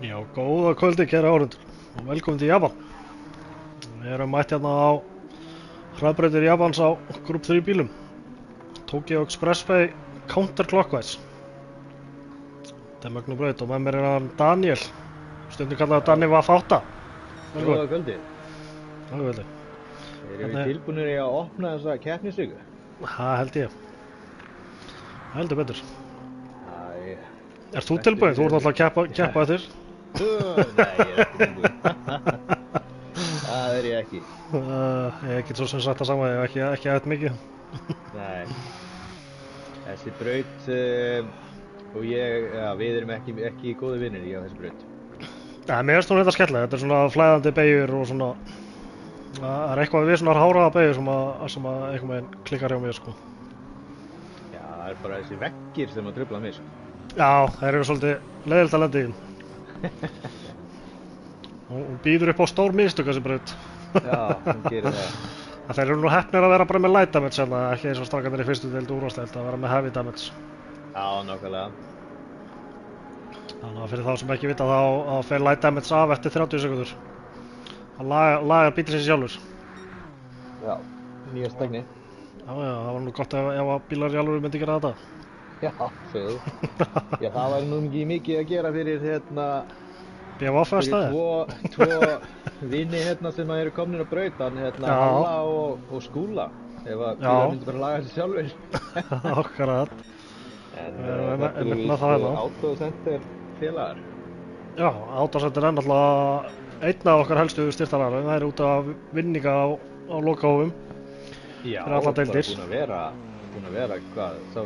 Já, góða kvöldi, kæra áhorfendur og velkomin til Japan. Við erum mætt hérna á hraðbrautir Japans á Group 3 bílum. Tokyo Expressway counterclockwise. Þetta er mögnu braut og með mér er hann Daniel, stundum kallaður Danni Vafáta. Góða kvöldi. Góða kvöldi. Erum við tilbúinir í að opna þessa keppnisviku? Það held ég. Það heldur betur. Æ, Ert þú tilbúin? Þú ert alltaf að keppa eftir. Nei, ég er ekki tilbúin. Það er ég ekki. Ég get svo sem sagt það sama, ég hef ekki aðeins mikið. Nei. Þessi braut og við erum ekki góði vinnir í þessi braut. Nei, mér finnst hún þetta skemmtileg. Þetta er svona flæðandi beygjur og svona. Það er eitthvað við svona háraða beygjur sem að einhvern veginn klikkar hjá mér, sko. Já, það er bara þessi veggir sem að trufla mig, sko. Já, þeir eru svolítið leiðilegt að lenda í. Hún býður upp á stór mistök þessi braut. Já, hún gerir það. Þeir eru nú heppnir að vera bara með light damage hérna, ekki eins og strákarnir í fyrstu deild úrvalsdeild, að vera með heavy damage. Já, nákvæmlega. Þannig að fyrir þá sem ekki vita þá fer light damage af eftir 30 sekundur. Það lagar bílinn sig sjálfur. Já, nýja stegni. Já, það var nú gott ef að bílar í alvöru myndi gera þetta. Já, segðu. Já, það væri nú ekki mikið að gera fyrir BMF-stæði? Tvo vini sem eru komnir á brautan, Halla og Skúla, ef að bílar myndi bara laga sig sjálfur. Akkurat. En þetta eru Autocenter félagar. Já, Autocenter er náttúrulega einn af okkar helstu styrktaraðar. Það er út af vinninga á lokahófum fyrir alla deildir. Já, búin að vera hvað, sá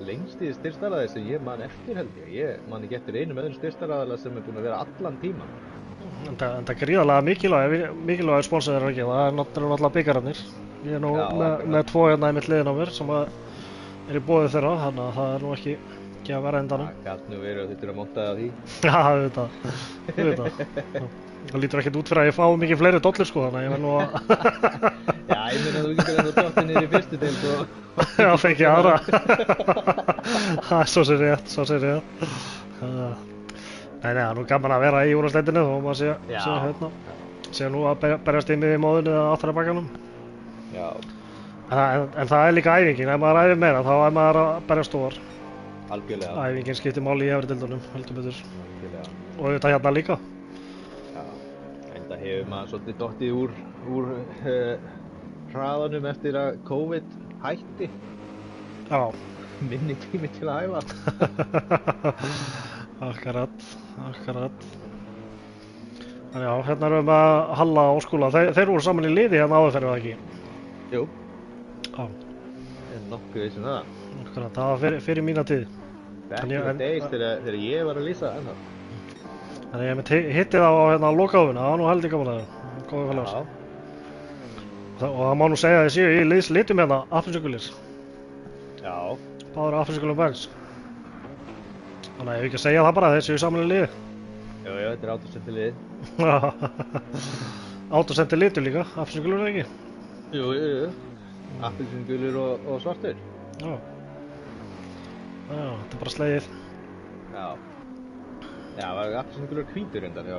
lengsti styrktaraði sem ég man eftir held ég. Ég man ekki eftir einum öðrum styrktaraðala sem er búin að vera allan tíman. En það er gríðarlega mikilvægir sponsorar ekki. Það er náttúrulega byggararnir. Ég er nú með tvo hérna í mitt liðin á mér sem er í boði þeirra, þannig að það er nú ekki að vera endanum. Það gæti nú verið að þetta er að monta það því. Já, auðvitað. Það lítur ekkert út fyrir að ég fá mikið fleiri dollur, sko, þannig að ég verð nú að... Já, ég meina að þú getur ennþá dottið niður í fyrstu deild og... Já, fengi aðra. Það er svo sér rétt. Nei, það er nú gaman að vera í úrvalsdeildinni þó maður sé nú að berjast í miðjum móðunni eða aftur að bakkanum. Já. En það er líka æfingin, ef maður æfir meira þá er maður að berja stóðar. Algjörlega. Æfingin skiptir máli í efri deildunum, heldur betur. Algjörlega. Og auðvitað hérna líka. Já, enda hefur maður svolítið dottið úr hraðanum eftir að COVID hætti. Já. Minni tími til að æfa. Akkurat. Þannig já, hérna erum við með Halla og Skúla. Þeir voru saman í liði hérna áður fyrir það ekki? Jú. Já. En nokkuð sem það. Akkurat, það var fyrir mína tíð. Back in the days þegar ég var að lýsa ennþá. Þannig ég hitti það á hérna lokaðufuna, það var nú heldur gaman að það. Góði félags. Já. Og það má nú segja að þið séu í litum hérna appelsínugulir. Já. Báður appelsínugulum Benz. Þannig að ég hef ekki að segja það bara, þeir séu saman í liði. Jú, þetta er Autocenter liðið. Autocenter litur líka, appelsínugulur er ekki? Jú. Appelsínugulur og svartur. Já, þetta er bara slegið. Já. Já, það var appelsínugulur hvítur endar, já.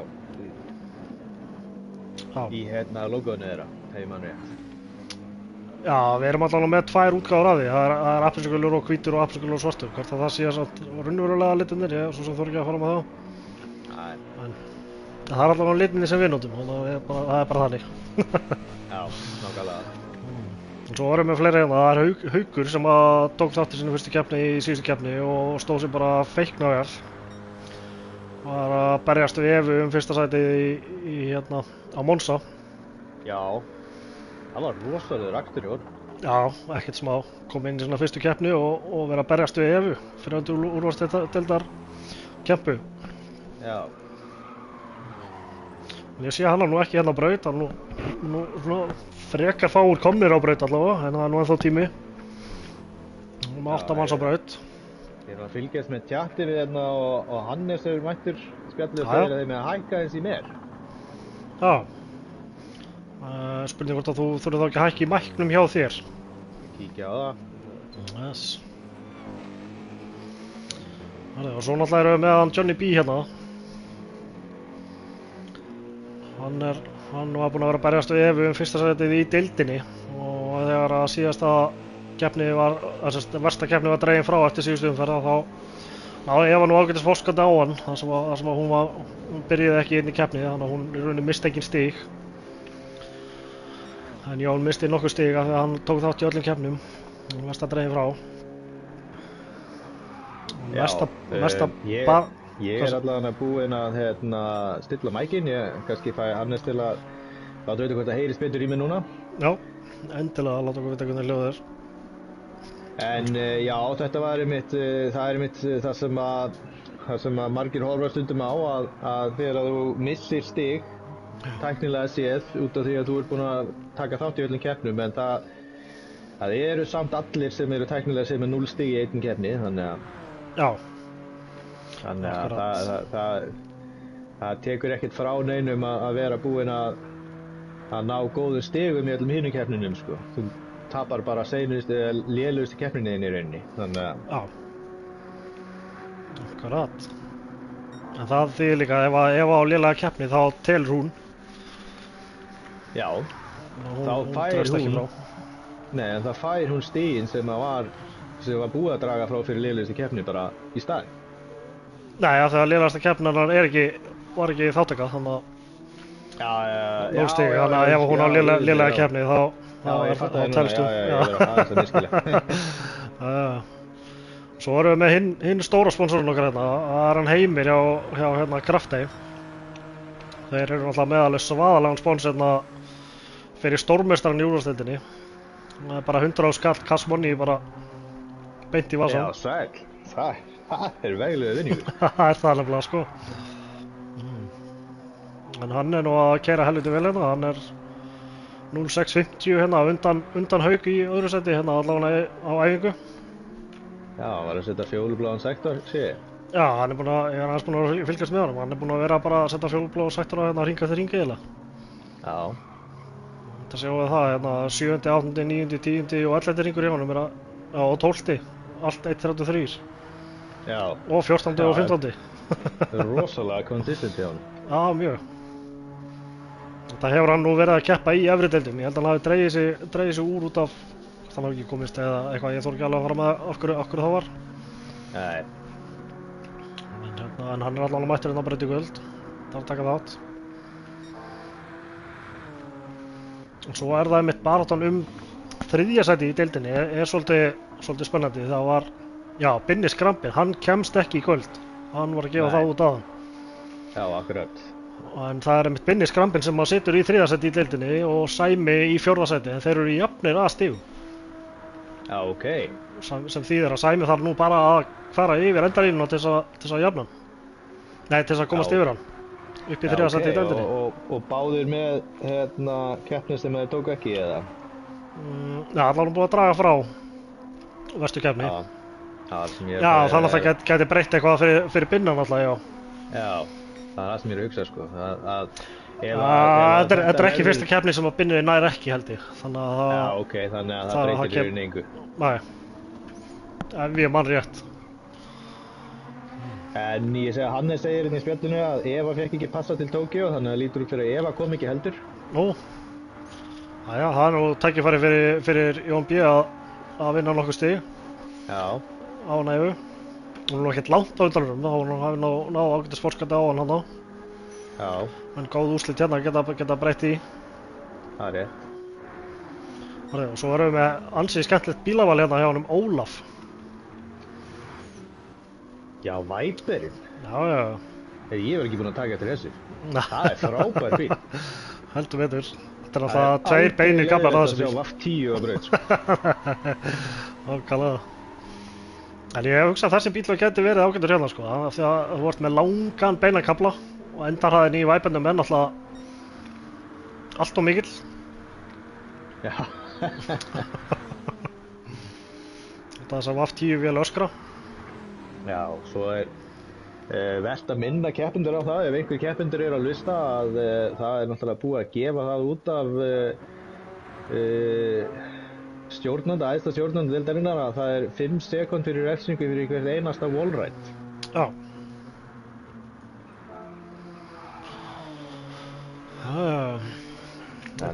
Í logoinu þeirra, þegar mann rétt. Já, við erum allavega með tvær útgáfur af því. Það er appelsínugulur og hvítur og appelsínugulur og svartur. Hvort að það sé samt raunverulega litirnir, ég svo sem þarf ekki að fara með þá. Nei. En það er allavega litirnir sem við notum, þannig að það er bara þannig. Já, nákvæmlega. Og svo erum við fleiri hérna, það er Haukur sem tók þátt í sinni fyrstu keppni í síðustu keppni og stóð sér bara feikna vel. Var að berjast við Evu fyrsta sæti hérna á Monza. Já, það var rosalegur akstur í orð. Já, ekkert smá. Kom inn í svona fyrstu keppni og vera að berjast við Evu fyrir undir úrvalsdeildar kempu. Já. En ég sé hana nú ekki hérna á braut, hann nú svona frekar fáir komnir á braut allavega, en það er nú ennþá tími. Við erum 8 manns á braut. Ég er að fylgjast með tjatti við og Hannes hefur mættur spjallið og segir að þeir með að hækka eins í mér. Já. Spurning hvort að þú þurfir þá ekki að hækka í mæknum hjá þér. Kíkja á það. Yes. Og svo náttúrulega erum við með hann Johnny B hérna. hann var búinn að vera að berjast við Evu fyrsta sætið í deildinni og þegar að síðasta keppni var, versta keppni var dregin frá eftir síðustu umferð þá Eva nú ágætis fórskandi á hann þar sem hún byrjaði ekki inn í keppni þannig að hún í rauninni misti engin stig. En Jón misti nokkuð stig af því að hann tók þátt í öllum keppnum og versta dregin frá. Ég allavega búinn að stilla mækinn, ég kannski fæ Hannes til að láta vita hvort það heyrist betur í mig núna. Já, endilega láta okkur vita hvernig hljóðið En já, þetta var það sem að margir horfa stundum á að þegar þú missir stig tæknilega séð út af því að þú ert búinn að taka þátt í öllum keppnum en það eru samt allir sem eru tæknilega séð með 0 stig í einn keppni Þannig að það tekur ekkert frá neinum að vera búinn að ná góðum stigum í öllum hinum keppninum sko. Þú tapar bara lélegustu keppninni í rauninni. Þannig að Akkurat. En það þýðir líka ef á lélega keppni þá telur hún. Já. Þá fær hún. Nei, en það fær hún stigin sem var búið að draga frá fyrir lélegustu keppni bara í staðinn. Nei, þegar lélegasta keppnin var ekki þáttaka, þannig að Já, stig, þannig að ef hún á lélega keppni þá telst hún. Já, ég verður aðeins að miskilja. Svo erum við með hinn stóra sponsorinn okkar það er hann Heimir hjá Kraftey. Þeir eru náttúrulega meðalveg svaðalegan sponsor fyrir stórmeistarann í úrvalsdeildinni. Það er bara 100 skall cash money bara beint í vasann. Já, sæll. Það veglegur vinningur. Það er það nefnilega sko. En hann nú að keyra helviti vel hann er 0650 undan Hauk í öðru sæti allavega á æfingu. Já, hann var að setja fjólubláan sektor, sé ég. Já, ég er aðeins búinn að fylgjast með honum. Hann er búinn að vera bara að setja fjólubláan sektor hring eftir hring eiginlega. Já. Þetta sjáum við það 7., 8., 9., 10. og 11. hringur hjá honum og 12. Allt 1.33. Já. Og 14. og 15. Það er rosalega consistent hjá hann. Já, mjög. Þetta hefur hann nú verið að keppa í efri deildum. Ég held að hann hafi dregið sig úr út af hann hafi ekki komist eða eitthvað, ég þór ekki alveg að fara með okkur það var. Nei. En hann er allavega mættur bara í kvöld. Það er að taka þátt. Og svo er það einmitt baráttan þriðja sæti í deildinni er svolítið spennandi. Það var, Binni Skrambin, hann kemst ekki í kvöld. Hann var að gefa það út af hann. Já, akkurat. En það er einmitt Binni Skrambin sem situr í þriðja sæti í deildinni og Sæmi í fjórða sæti, en þeir eru jafnir að stigum. Já, ok. Sem þýðir að Sæmi þarf nú bara að fara yfir endarlínuna til þess að jafna hann. Nei, til þess að komast yfir hann. Upp í þriðja sæti í deildinni. Og báðir með keppni sem þeir tóku ekki, eða? Allavega búið að draga frá verstu keppni. Þannig að það gæti breytt eitthvað fyrir Binnan alltaf, Já, það er það sem ég er að hugsa, sko. Þetta er ekki fyrsta keppni sem að Binni nær ekki, held ég. Þannig að það... Já, ok, þannig að það breytir fyrir engu. Nei, við mann rétt. En ég segi að Hannes segir í spjallinu að Eva fekk ekki passa til Tókíó, þannig að lítur upp fyrir að Eva kom ekki heldur. Nú, það er nú tækifæri fyrir Jón B að vinna nokkuð stig. Já. Á Evu. Hún er nú ekkert langt á undanum, þá hún hafi náð ágætis forskandi á hann þá. Já. En góð úrslit geta breytt í. Það er rétt. Og svo erum við með ansið skemmtilegt bílaval hjá honum Ólaf. Já, Viperinn. Já. Ég var ekki búinn að taka eftir þessu. Það er frábær bíl. Heldur betur. Þetta er alltaf 2 beinir gamlar að þessu bíl. Það er aldrei leiðilegt að sjá VAF 10 á braut. Ákaflega. En ég hugsa að þessi bíl geti verið ágætur hérna sko, því að þú ert með langan beinakabla og endarhraðin í Viperinn er náttúrulega allt of mikill. Já. Þetta er þess að VAF 10 vél öskra. Já, svo er vert að minna keppendur á það, ef einhver keppendur er að hlusta, að það er náttúrulega búið að gefa það út af æðsta stjórnanda deildarinnar að það er 5 sekúnd fyrir refsingu fyrir hvert einasta wallride. Já.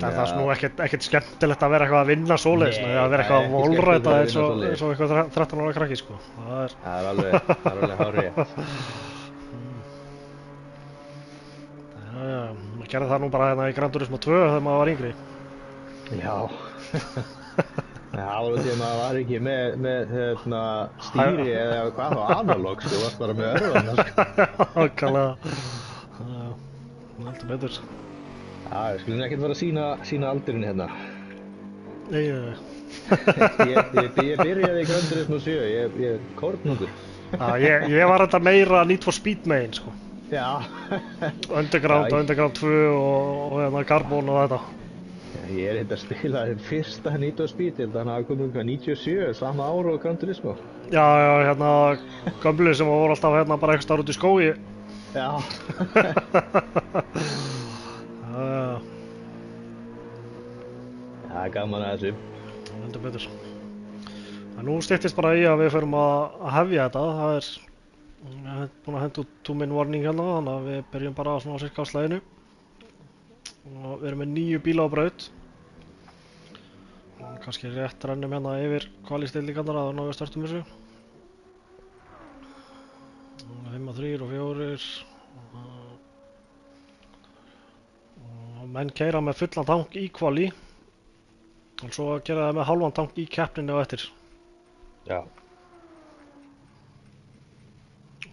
Það er nú ekkert skemmtilegt að vera eitthvað að vinna svoleiðis, að vera eitthvað að volræta eins og eitthvað 13 ára krakki, sko. Það er alveg hárrétt. Maður gerði það nú bara hérna í Gran Turismo 2 þegar maður var yngri. Já. Það var út í að maður var ekki með stýri eða hvað þá analog, sko, varst bara með örðan, sko. Nákvæmlega. Heldur betur. Já, við skulum ekkert fara að sína aldurinn hérna. Nei, Ég byrjaði í Gran Turismo 7, ég er kórnungur. Ég var þetta meira Need for Speed megin, sko. Já. Underground og Underground 2 og hérna Carbon og þetta. Já, ég er hérna að spila fyrsta Need for Speed, þannig að það komið 97, sama ár og Gran Turismo. Já, hérna gömlu sem voru alltaf hérna bara eitthvað starf út í skógi. Já. Það er gaman að þessu. Heldur betur. En nú styttist bara í að við förum að hefja þetta. Það er búin að henda út 2-min warning hérna, þannig að við byrjum bara svona cirka á slæðinu. Og við erum með 9 bíla á braut. Og kannski rétt rennum hérna yfir kvalistildingarnar að ná við startum þessu. 5 og 3 og 4. Og menn keyra með fullan tank í kvali. Og svo gera það með halvan tank í keppninni á eftir. Já.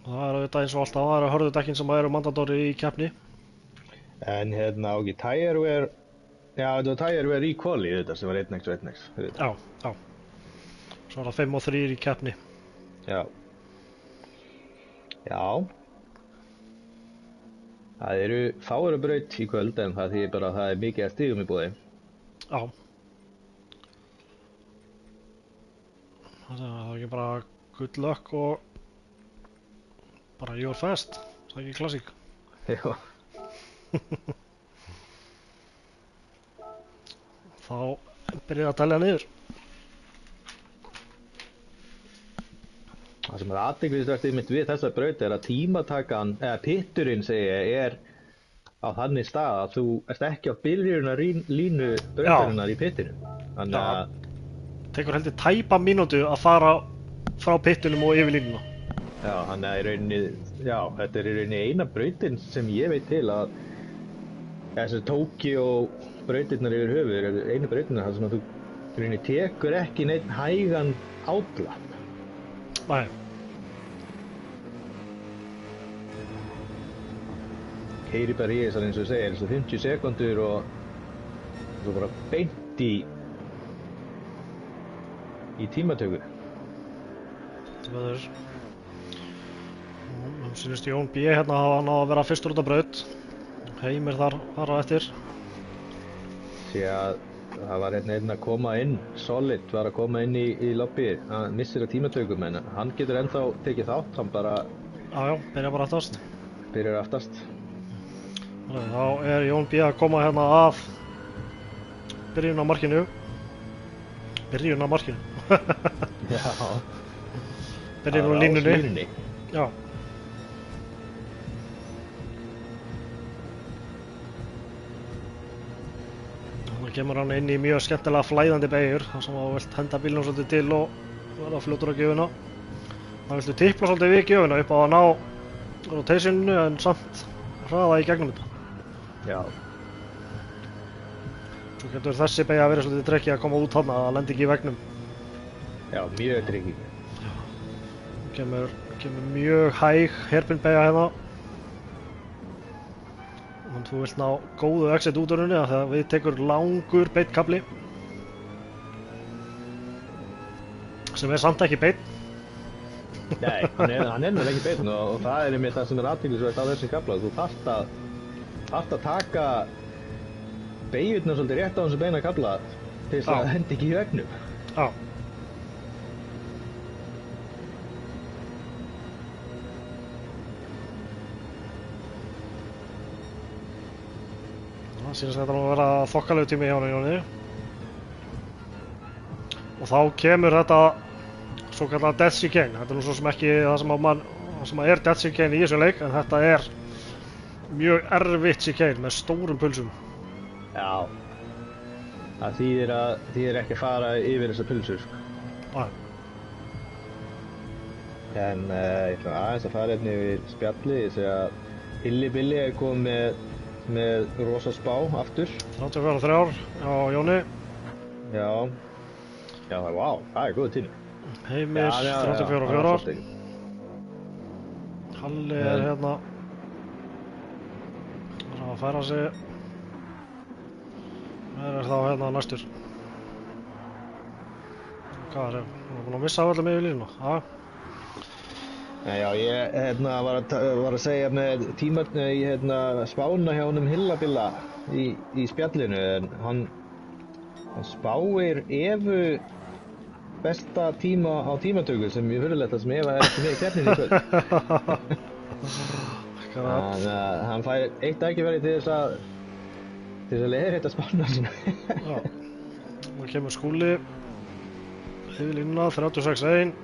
Og það er auðvitað eins og alltaf, það eru hörðudekkin sem eru mandatory í keppni. En hérna á ekki Tireware, já þetta var Tireware í kvali þetta sem var 1x og 1x. Já. Svo er það 5 og 3 í keppni. Já. Já. Það eru fáir að braut í kvöld en það þýðir bara að það er mikið að stigum í boði. Já. Það er ekki bara good luck og bara your fast, það er ekki klassík. Já. Þá byrjaði að telja niður. Það sem er athyglisvert einmitt við þessa braut er að tímatakan, eða pitturinn segi ég, er á þannig stað að þú ert ekki á byrjunarlínu brautarinnar í pittinu. Þannig að tekur heldur tæpa mínútu að fara frá pittunum og yfir línuna. Já, þannig að í rauninni, já, þetta er í rauninni eina brautin sem ég veit til að þessi Tokyo brautirnar yfir höfuð er einu brautirnar þar sem að þú í rauninni tekur ekki neitt hægan átlapp. Nei. Keyri bara í þessar eins og segir, eins og 50 sekundur og þú bara beint í tímatöku. Það er sýnist Jón B. hérna hafa hann á að vera fyrstur út af braut. Heimir þar á eftir. Sé að það var einn að koma inn, Solid var að koma inn í lobby, hann missir að tímatökum en hann getur ennþá tekið þátt, hann bara Já, byrjar bara aftast. Byrjar aftast. Þá er Jón B. að koma hérna að byrjun á markinu. Já. Byrjun á línunni. Já. Þannig kemur hann inn í mjög skemmtilega flæðandi beygjur þar sem þú vilt henda bílnum svolítið til og verða fljótur á gjöfina. Það viltu tipla svolítið við gjöfina upp á að ná rotationinu en samt hraða í gegnum þetta. Já. Svo getur þessi beygja að vera svolítið trekki að koma út þarna, það lendi ekki í vegnum. Já, mjög trekki. Kemur mjög hæg hairpin beygja hérna. Og þú vilt ná góðu exit út úr henni þegar við tekur langur beitkabli. Sem er samt ekki beit. Nei, hann er náttúrulega ekki beinn og það er einmitt það sem er athyglisvert á þessum kafla. Þú þarft að taka beygjurnar svolítið rétt á þessu beina kafla til þess að hendi ekki í vegnum. Já. Það sýnist þetta nú að vera þokkalegu tími hjá henni, Jóni. Og þá kemur þetta svokallega Death Chicane. Þetta er nú svo sem ekki það sem er Death Chicane í þessum leik, en þetta er mjög erfitt chicane með stórum pulsum. Já, Það þýðir ekki að fara yfir þessar pulsur, sko. Nei. En ég ætla aðeins að fara hérna yfir spjallið, ég segi að Hilli Billi er komið með rosa spá aftur. 34 á Jóni. Já, vá, það er góð tími. Heimir, 34. Halli er hérna. Það er að færa sig. Það er þá hérna næstur. Hvað er það? Hún er búin að missa af öllum yfir línuna. Já, ég var að segja með spána hjá honum Hilla-Billa í spjallinu, en hann spáir Evu besta tíma á tímatöku sem ég fyrirlegt að sem Eva er ekki með í keppninni í kvöld. Þannig að hann fær eitt tækifæri til þess að leiðrétta spána sína. Já, það kemur Skúli yfir línuna, 36-1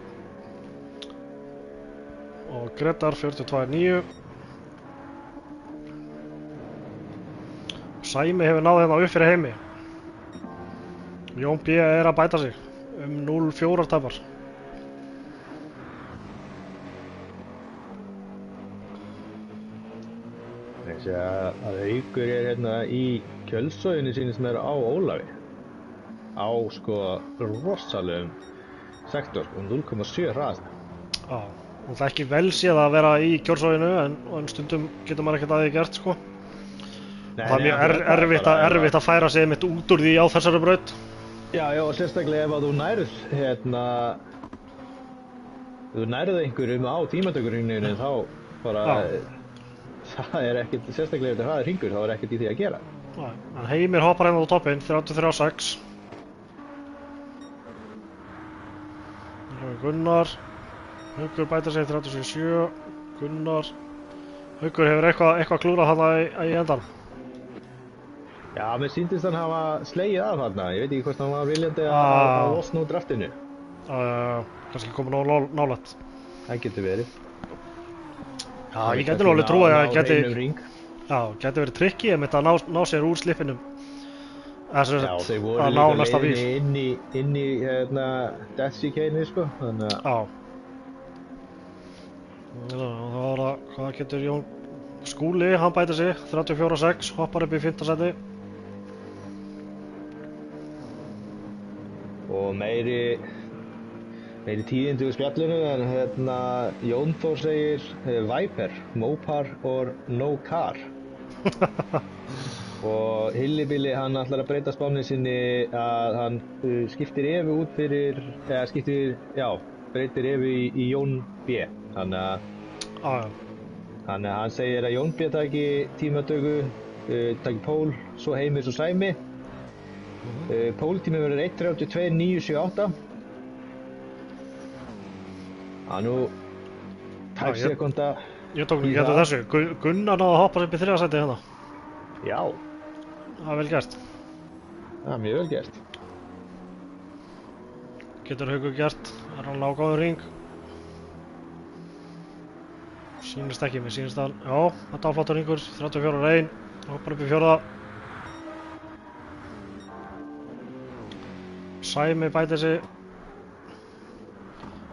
og Grétar 42-9. Sæmi hefur náð hérna upp fyrir Heimi. Jón B er að bæta sig 0-4 tapar. Þessi að Haukur er hérna í kjölsóðinu sínu sem er á Ólafi. Á sko rosalegum sektor, 0,7 hraðast. Já, og það er ekki vel séð að vera í kjörsóðinu, en stundum getur maður ekkert að því gert, sko. Nei, það er mjög erfitt að færa sig mitt út úr því á þessari braut. Já, og sérstaklega ef að þú nærð einhverjum á tímatökurhringninu, þá bara, það er ekkert, sérstaklega ef þetta hraðir hringur, þá er ekkert í því að gera. Nei, en Heimir hoppar hérna á toppinn, 33-6. Gunnar, Haukur bætir sig 37-7, Gunnar, Haukur hefur eitthvað klúrað þarna í endan. Já, mér sýndist hann hafa slegið af þarna, ég veit ekki hvort hann var viljandi að losna úr draftinu. Kannski komið nóg nálægt. Það getur verið. Já, ég geti nú alveg trúið að það geti verið trikki að ná sér úr slipinum. Já, þeir voru líka leiðinni inn í Death Chicane, sko, þannig að... Já. Og það var að, hvað getur Jón Skúli, hann bætir sig, 34-6, hoppar upp í 5. seti. Og meiri tíðindi úr spjallinu, en Jón Þór segir Viper, Mopar or no car. Og Hilli-Billi, hann ætlar að breyta spáni sinni að hann skiptir Evu út fyrir, breytir Evu í Jón B. Þannig að hann segir að Jón B taki tímatöku, taki pól, svo Heimir, svo Sæmi. Póltími verður 1:32.978. Nú, tæp sekunda. Ég tók ekki eftir þessu. Gunnar náði að hoppa upp í 3. seti hérna. Já. Það er vel gert. Það er mjög vel gert. Getur Haukur gert, er hann á góðum hring. Sýnist ekki, mér sýnist hann. Já, þetta var flottur hringur, 34-1, hoppar upp í 4. Sæmi bætir sig.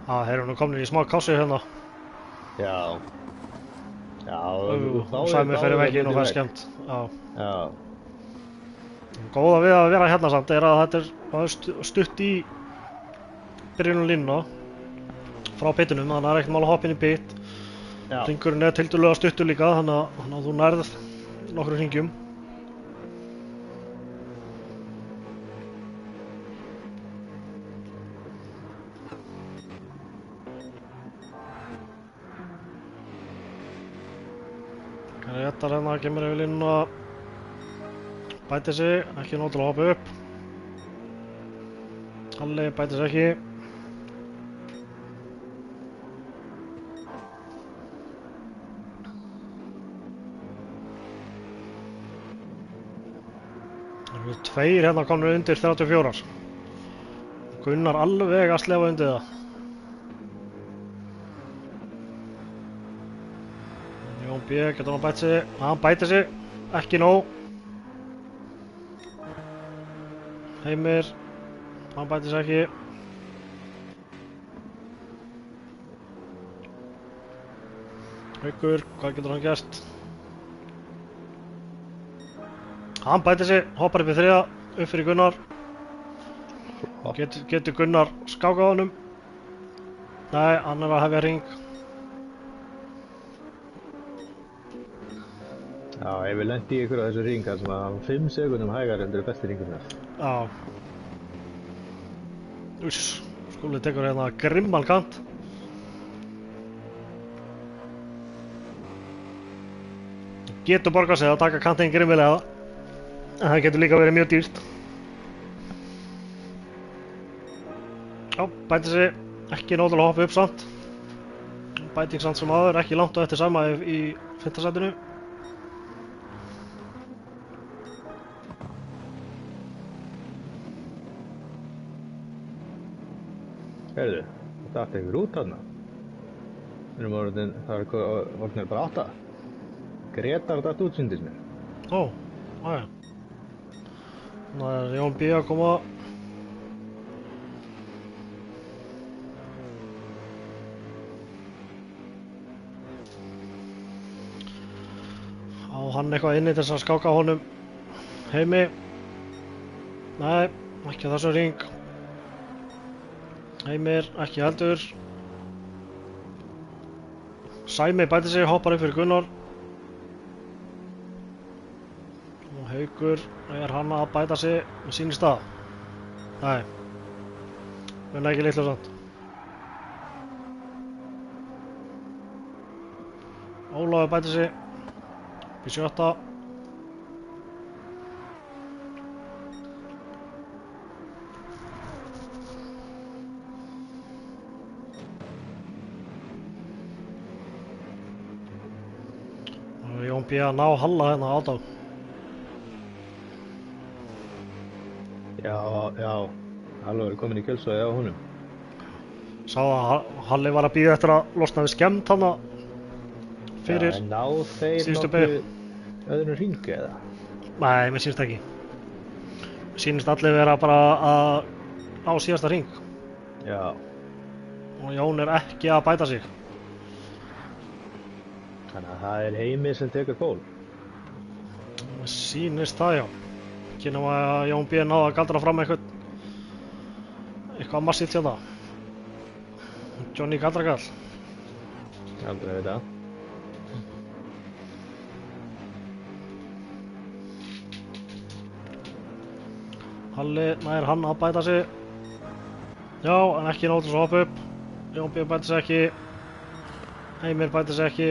Þeir eru nú komnir í smá kássu hérna. Já. Og Sæmi fer í vegginn og fær skemmt. Já. Góða við að vera hérna samt er að þetta er stutt í byrjunum línuna frá pitunum, þannig að það er ekkert mál að hoppa inn í pit. Hringurinn er tiltölulega stuttur líka, þannig að þú nærð nokkrum hringjum. Grétar hérna kemur yfir línuna, bætir sig, ekki nóg til að hoppa upp. Halli bætir sig ekki. Það eru tveir hérna komnir undir 34. Gunnar alveg að slefa undir það. Jón B getur hann bætt sig, hann bætir sig, ekki nóg. Heimir, hann bætir sig ekki. Haukur, hvað getur hann gert? Hann bætir sig, hoppar upp í þriða, upp fyrir Gunnar. Getur Gunnar skákað honum? Nei, hann að hefja hring. Já, ef við lendi í ykkur á þessu hring, sem að 5 sekundum hægar heldur besti hringurnar. Já. Skúli tekur hérna grimman kant. Getur borgað sig að taka kantinn grimmilega. En það getur líka verið mjög dýrt. Já, bætir sig ekki nóg til að hoppa upp samt. Bæting samt sem áður, ekki langt á eftir sama í 5. sætinu. Heyrðu, þetta átti einhver út þarna. Það var bara 8. Gretar þetta út syndist mér. Ó, aðja. Það er Jón B að koma. Á hann eitthvað inni til þess að skáka honum Heimi. Nei, ekki á þessum hring. Heimir, ekki heldur. Sæmi bætir sig, hoppar upp fyrir Gunnar. Og Haukur, hann að bæta sig með síni stað? Nei. Vinna ekki litlu samt. Ólafur bætir sig. Upp í 7. Jón B að ná Halla hérna á dag. Já, Halla verið komin í kjölsvæði á honum. Sá að Halli var að bíða eftir að losna við skemmt hana fyrir ná þeir síðustu nokkuð öðrum hringu eða? Nei, mér sýnst ekki. Mér sýnist allir vera bara á síðasta hring. Já. Og Jón er ekki að bæta sig. Þannig að það er Heimir sem tekur pól. Mér sýnist það, já. Ekki nema að Jón B náði að galdra fram eitthvað massíft hérna. Johnny Galdragall. Aldrei veit það. Halli nær hann að bæta sig. Já, en ekki nóg til að hoppa upp. Jón B bætir sig ekki. Heimir bætir sig ekki.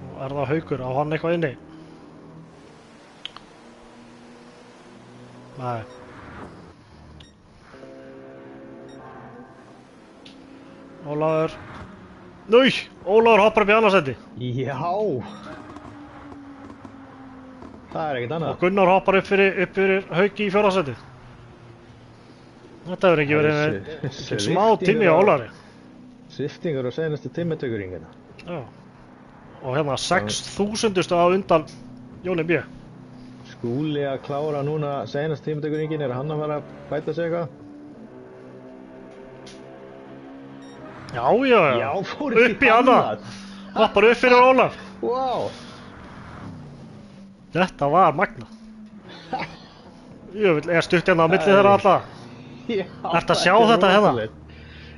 Og er það Haukur? Á hann eitthvað inni? Nei. Ólafur. Núi! Ólafur hoppar upp í annarsæti. Já! Það er ekkert annað. Og Gunnar hoppar upp fyrir Hauki í 4. sæti. Þetta hefur ekki verið smá tími á Ólafri. Sviftingur og senastu tímatökuringina. Já. Og hérna 6.000 á undan Jóni B. Skúli að klára núna senast tímatökuringin, er hann að fara að bæta sig eitthvað? Já. Já, fór upp í annað. Hoppar upp fyrir Ólaf. Wow. Þetta var magna. Ég vil stutt hérna á milli þeirra alltaf. Já, Ertu að sjá þetta hérna?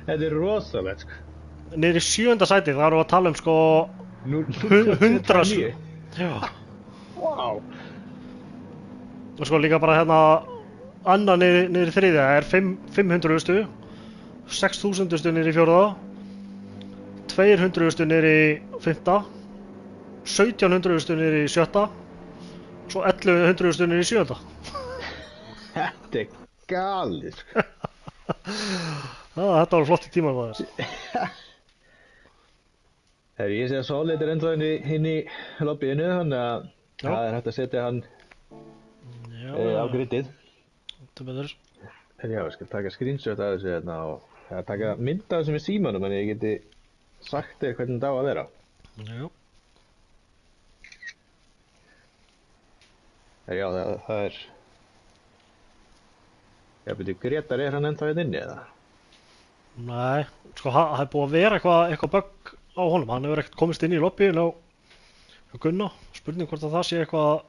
Þetta er rosalegt, sko. Niður í 7. sæti, það eru að tala um sko 100. Já. Wow. Og sko líka bara hérna annað niður í 3. er 500.000, 6.000 niður í 4. 200.000 niður í 5. 1700.000 niður í 7. Svo 1100.000 niður í 7. Þetta er galið, sko. Þetta var flotti tíma á þess. Þegar ég sé að Solid er ennþá inn í lobbyinu, þannig að það er hægt að setja hann á griddið. Þetta betur. Já, ég skal taka screenshot af þessu hérna og taka mynd af þessu með símanum, en ég geti sagt þér hvernig þetta á að vera. Já. Já, það er... Já, byrju, Gretar, er hann ennþá hérna inni eða? Nei, sko það er búið að vera eitthvað bugg á honum. Hann hefur ekkert komist inn í lobbyin á Gunna. Spurning hvort að það sé eitthvað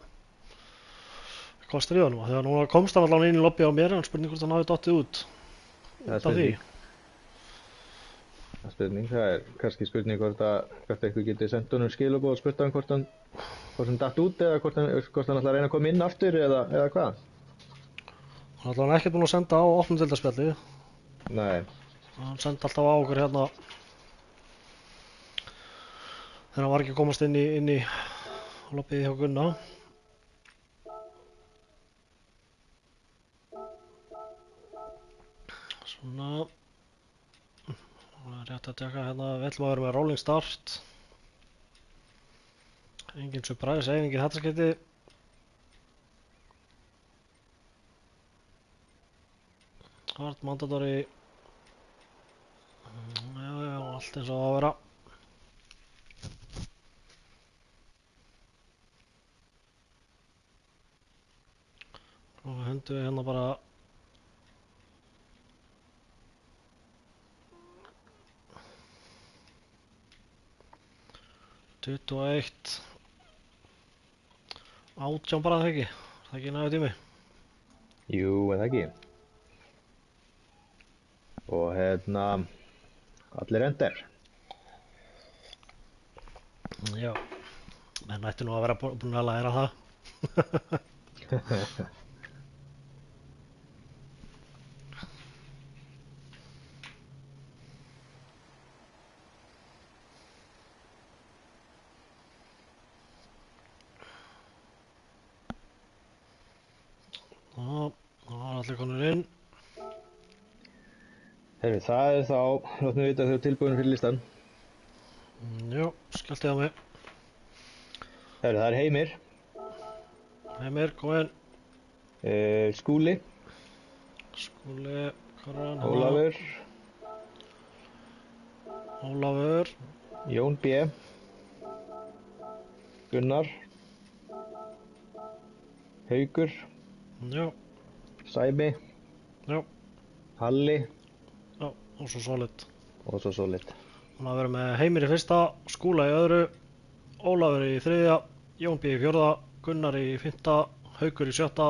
að stríða honum. Þegar núna komst hann allavega inn í lobby á mér, en spurning hvort hann hafi dottið út Það er út af því. Það er spurning, það er kannski spurning hvort eitthvað getur sendt honum skilabóð og spurt hann hvort hann datt út eða hvort hann ætlar að reyna að koma inn aftur eða hvað? Hann er allavega ekkert búinn að senda á opnumdeildarspjallið. Nei. Hann sendi alltaf á okkur hérna þegar hann var ekki að komast inn í lobbyið hjá Gunna. Svona, það er rétt að tjekka hérna, við ætlum að vera með rolling start. Engin surprise, engin hættaskipti. Hard mandatory. Já, allt eins og það að vera. Og hendum við hérna bara 21 18 bara, það ekki? Það ekki nægur tími? Jú, eða ekki. Og hérna, allir ender. Já, menn ætti nú að vera búin að læra það. Það var allir konur inn. Heyrðu, það er þá, látum við vita þegar þú ert tilbúin fyrir listan. Jú, skellti það mig. Heyrðu, það er Heimir, Heimir, kom inn. Skúli, Skúli, hvað er hann? Ólafur, Ólafur, Jón B, Gunnar, Haukur, já, Sæmi, já, Halli já, og svo Solid. og svo Solid. Hann að vera með Heimir í fyrsta, Skúla í öðru, Ólafur í þriðja, Jón B í fjórða, Gunnar í fimmta, Haukur í sjötta,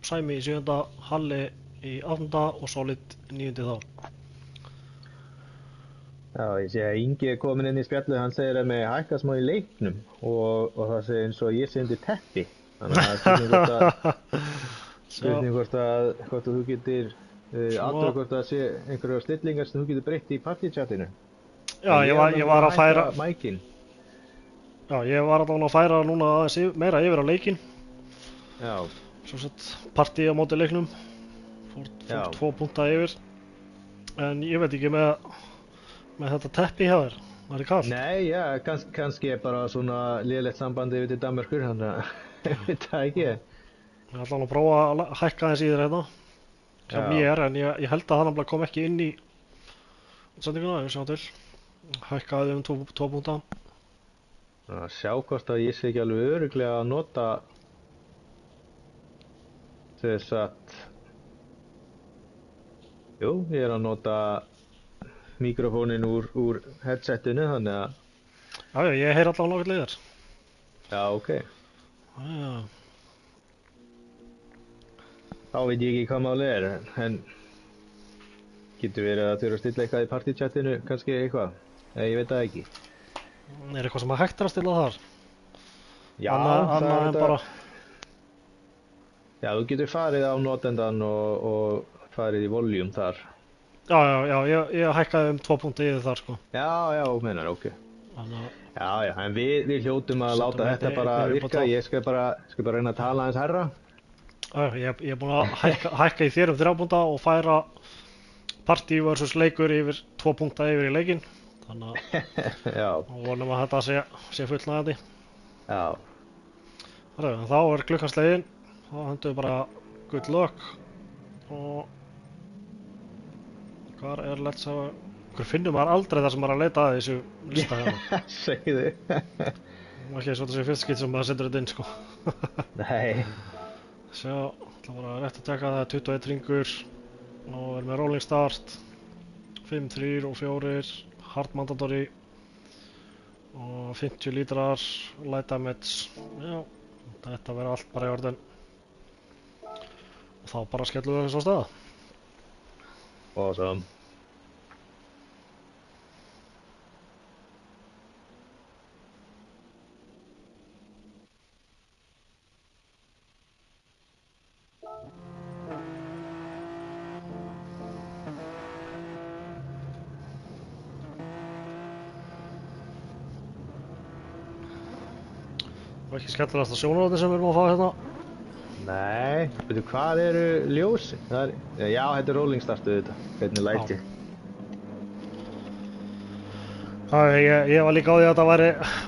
Sæmi í sjöunda, Halli í áttunda og Solid níundi þá. Já, ég sé að Ingi er komin inn í spjallið, hann segir að mig hækka smá í leiknum og það segir eins og ég sé undir teppi. Þannig að spurning hvort að þú getur aðra hvort að sé einhverjar stillingar sem þú getur breytt í partychatinu. Já, ég var að færa mækin. Já, ég var að færa núna aðeins meira yfir á leikinn. Já. Svo sett partí á móti leiknum. Fór 2 punkta yfir. En ég veit ekki með þetta teppi hjá þér. Það er kalt. Nei, já, kannski er bara svona lélegt sambandi yfir til Danmörkur, þannig að ég veit það ekki. Ég ætla að prófa að hækka þess í þér hérna. Sem ég er, en ég held að hann kom ekki inn í útsendinguna, ég sjá til. Hækkaði 2 punkta. Sjá hvort að ég sé ekki alveg örugglega að nota þess að jú, ég er að nota mikrofónin úr headsetinu, þannig að Já, ég heyr allavega nokkuð leiðar. já, ok. Já. Þá veit ég ekki hvað málið er, en getur verið að þurfa að stilla eitthvað í partychatinu, kannski eitthvað, ég veit það ekki. Er eitthvað sem hægt er að stilla þar? Já, annað en bara... Já, þú getur farið á notendan og farið í volume þar. Já, ég hækkaði 2 punkti yfir þar, sko. Já, menar, ok. Þannig að... Já, en við hljótum að láta þetta bara virka, ég skal bara reyna að tala aðeins herra. Já, ég er búinn að hækka í þér 3 punkta og færa partí versus leikur yfir 2 punkta yfir í leikinn. Þannig að vonum að þetta sé fullnægjandi. Já. Þá er klukkan slegin, þá hendum við bara good luck og hvar er let's hafa... Hver finnum maður aldrei þar sem maður er að leita að þessu lista hérna. Segðu. Ekki svo þetta sé fyrst skitt sem maður setur þetta inn, sko. Nei. Sjá, það var rétt að taka það 21 ringur og er með rolling start 5, 3 og 4 hard mandatory og 50 lítrar light damage. Já, þetta verður allt bara í orden og þá bara skellum við þessu á staða. Awesome. Það var ekki skemmtilegasta sjónarhornið sem við erum að fá hérna. Nei, veitu hvað eru ljósin? Það er, já, þetta er rolling startu þetta. Hvernig læt ég? Ég var líka á því að þetta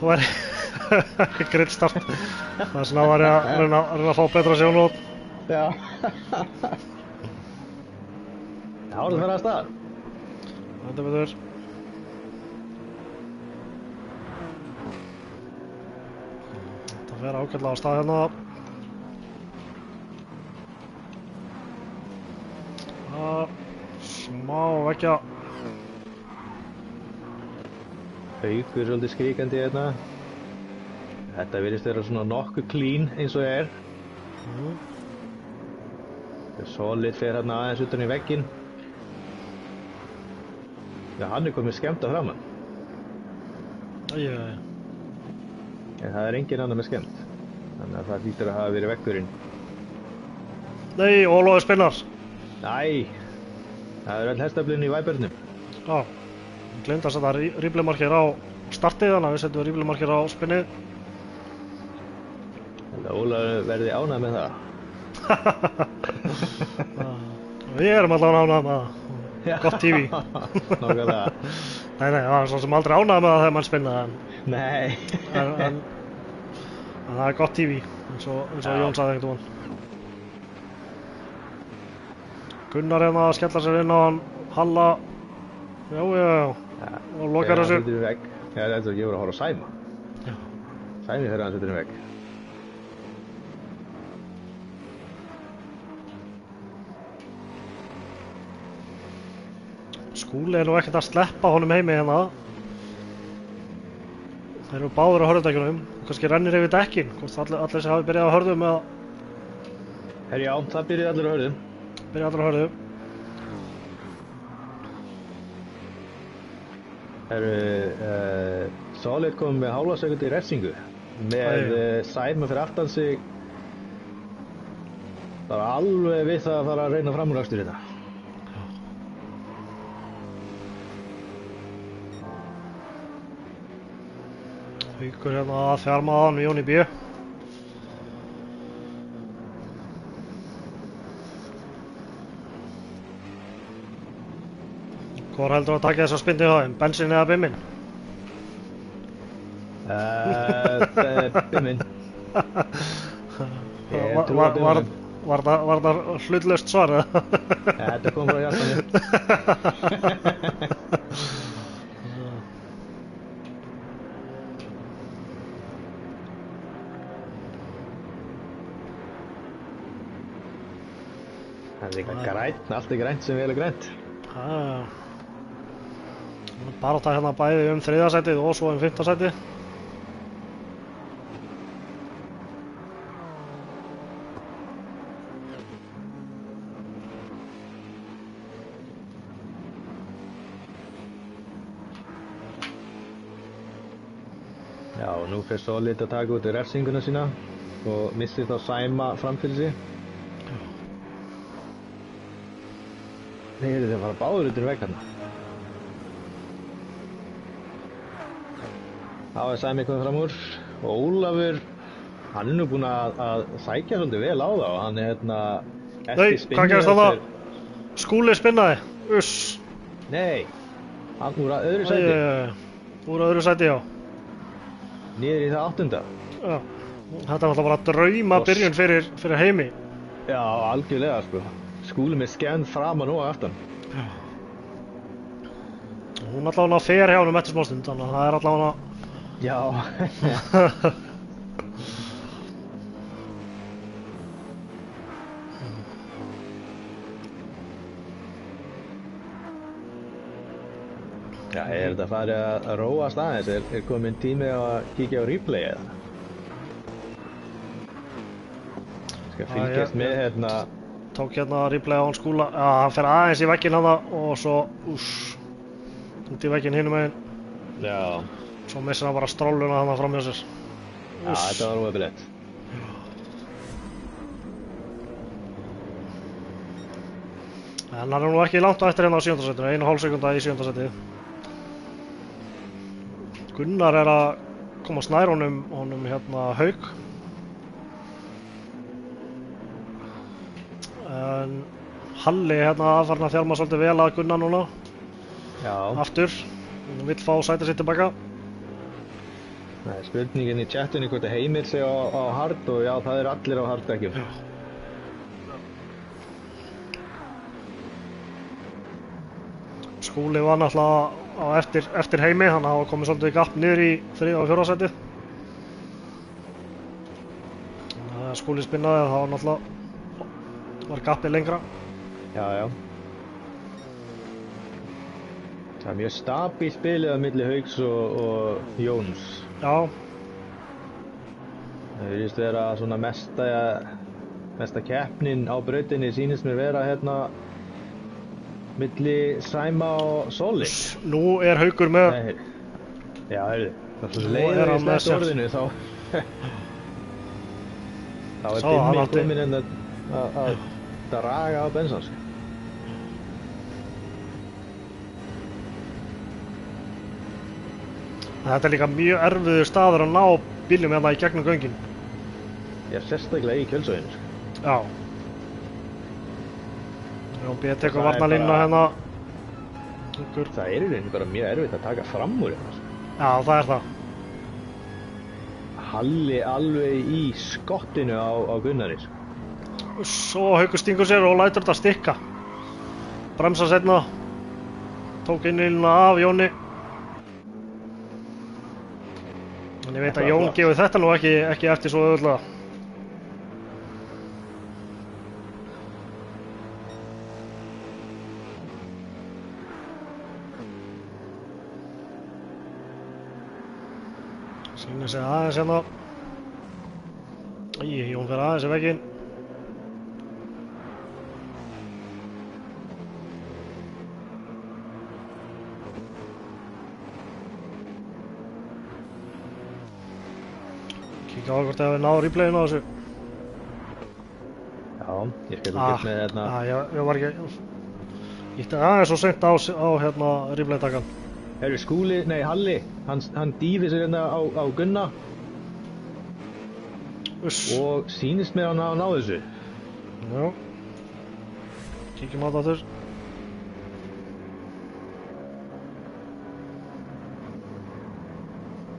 væri grill start. Það er svona að reyna að fá betra sjónarhorn. Já. Já, það fyrir að stað. Þetta betur. Það fer ágætlega á stað hérna. Smá veggja. Haukur svolítið skríkandi hérna. Þetta virðist vera svona nokkuð clean eins og er. Solid fer hérna aðeins utan í vegginn. Já, hann er komið skemmt að framan. Æjæjæ. En það er engin annar með skemmt. Þannig að það hlýtur að hafa verið veggurinn. Nei, Ólafur spinnar. Æ, það er öll hestaflinn í Vibernum. Já, ég gleymdi að setja ríflemarkir á startið, þannig að við setjum ríflemarkir á spinnið. Þannig að Ólafur verði ánægð með það. Við erum allavega ánægð með það. Gott TV. Nákvæmlega. Nei, það er svo sem aldrei ánægð með það þegar mann spinna. Nei. En það er gott TV, eins og Jón sagði einhvern veginn. Gunnar hérna að skella sér inn á hann, Halla. Já. Og lokar þessu. Já, vegg. Já, þetta er ég voru að horfa á Sæma. Já. Sæmi þegar hann setur í vegg. Skúli er nú ekkert að sleppa honum heimi hérna. Þeir eru báðir á hörðudækjunum. Kannski rennir yfir dekkin. Hvort allir sem hafi byrjað á hörðum eða... Já, það byrjaði allir á hörðum. Byrjað allir á hörðum. Solid kom með hálfa sekundi í refsingu. Með Sæma fyrir aftan sig. Það var alveg við það að fara að reyna framúrakstur hérna. Haukur hérna að þjarma á hann við Jóni B. Hvor heldur að taka þess að spindi á þeim? Bensin eða bimminn? Bimminn. Ég trúi á bimminn. Var það hlutlaust svar eða? Þetta kom frá hjartanu. Það er eitthvað grænt, allt er grænt sem vel er grænt. Bara að taka hérna bæði þriðja sætið og svo fimmta sætið. Já, og nú fer Solid að taka út í refsinguna sína og missir þá Sæma framfyrir sig. Nei, þeir fara báður út í vegg hérna. Þá er Sæmi komið fram úr og Ólafur, hann er nú búinn að sækja svolítið vel á það og hann er hérna Nei, hvað gerist þarna? Skúli spinnaði, uss. Nei, hann úr að öðru sæti. Úr öðru sæti, já. Niður í það 8. Já, þetta var alltaf bara drauma byrjun fyrir heimi. Já, algjörlega sko. Skúli með skemmt framan og aftan. Já. Hún allavega fer hjá honum eftir smástund, þannig að það er allavega... Já. Já, þetta farið að róast aðeins? Er komin tími á að kíkja á replay eða? Skal fylgjast með hérna. Tók hérna replay á hann Skúla. Já, hann fer aðeins í vegginn hana og svo út í vegginn hinum meginn. Já. Svo missir hann bara strolluna hana fram hjá sér. Já, þetta var óöfilegt. En hann nú ekki langt á eftir hérna á 7. setinu, 1,5 sekúnda í 7. seti. Gunnar að komast nær honum hérna Hauk. En Halli hérna farin að þjálma svolítið vel að Gunnar núna. Já. Aftur. Hann vill fá sætið sitt tilbaka. Nei, spurningin í chatinu hvort Heimir sig á hard og já, það allir á harddekkjum. Skúli var náttúrulega á eftir Heimi, hann hafa komið svolítið gapp niður í 3. og 4. setið. Skúli spinnaði, það var náttúrulega var gappið lengra. Já. Það er mjög stabílt spilið á milli Hauks og Jóns. Já. Það virðist vera svona mesta keppnin á brautinni sýnist mér vera hérna milli Sæma og Soli. Nú er Haukur með. Nei, já, heyrðu. Það er svo leiður í slett orðinu þá. Þá er Dimmi komin inn að draga á bensans. Þetta er líka mjög erfiður staður að ná bílum hérna í gegnum göngin. Já, sérstaklega í Kjölsveginni. Já. Jón B. tekur varnarlínuna hérna. Það er í rauninni bara mjög erfitt að taka fram úr hérna. Já, það er það. Halli alveg í skottinu á Gunnari. Svo Haukur stingur sér og lætur þetta stikka. Bremsa seinna. Tók innlínuna af Jóni. En ég veit að Jón gefur þetta nú ekki eftir svo auðvitað. Sýnir sig aðeins hérna. Jón fer aðeins í vegginn. Kíkja á hvort við náðum replayinu á þessu. Já, ég skal fylgjast með hérna. Ég var ekki. Ítti aðeins svo seint á hérna replaytakan. Herru Skúli, nei Halli, hann dýfir sér hérna á Gunna. Og sýnist mér að ná þessu. Já. Kíkjum á þetta aftur.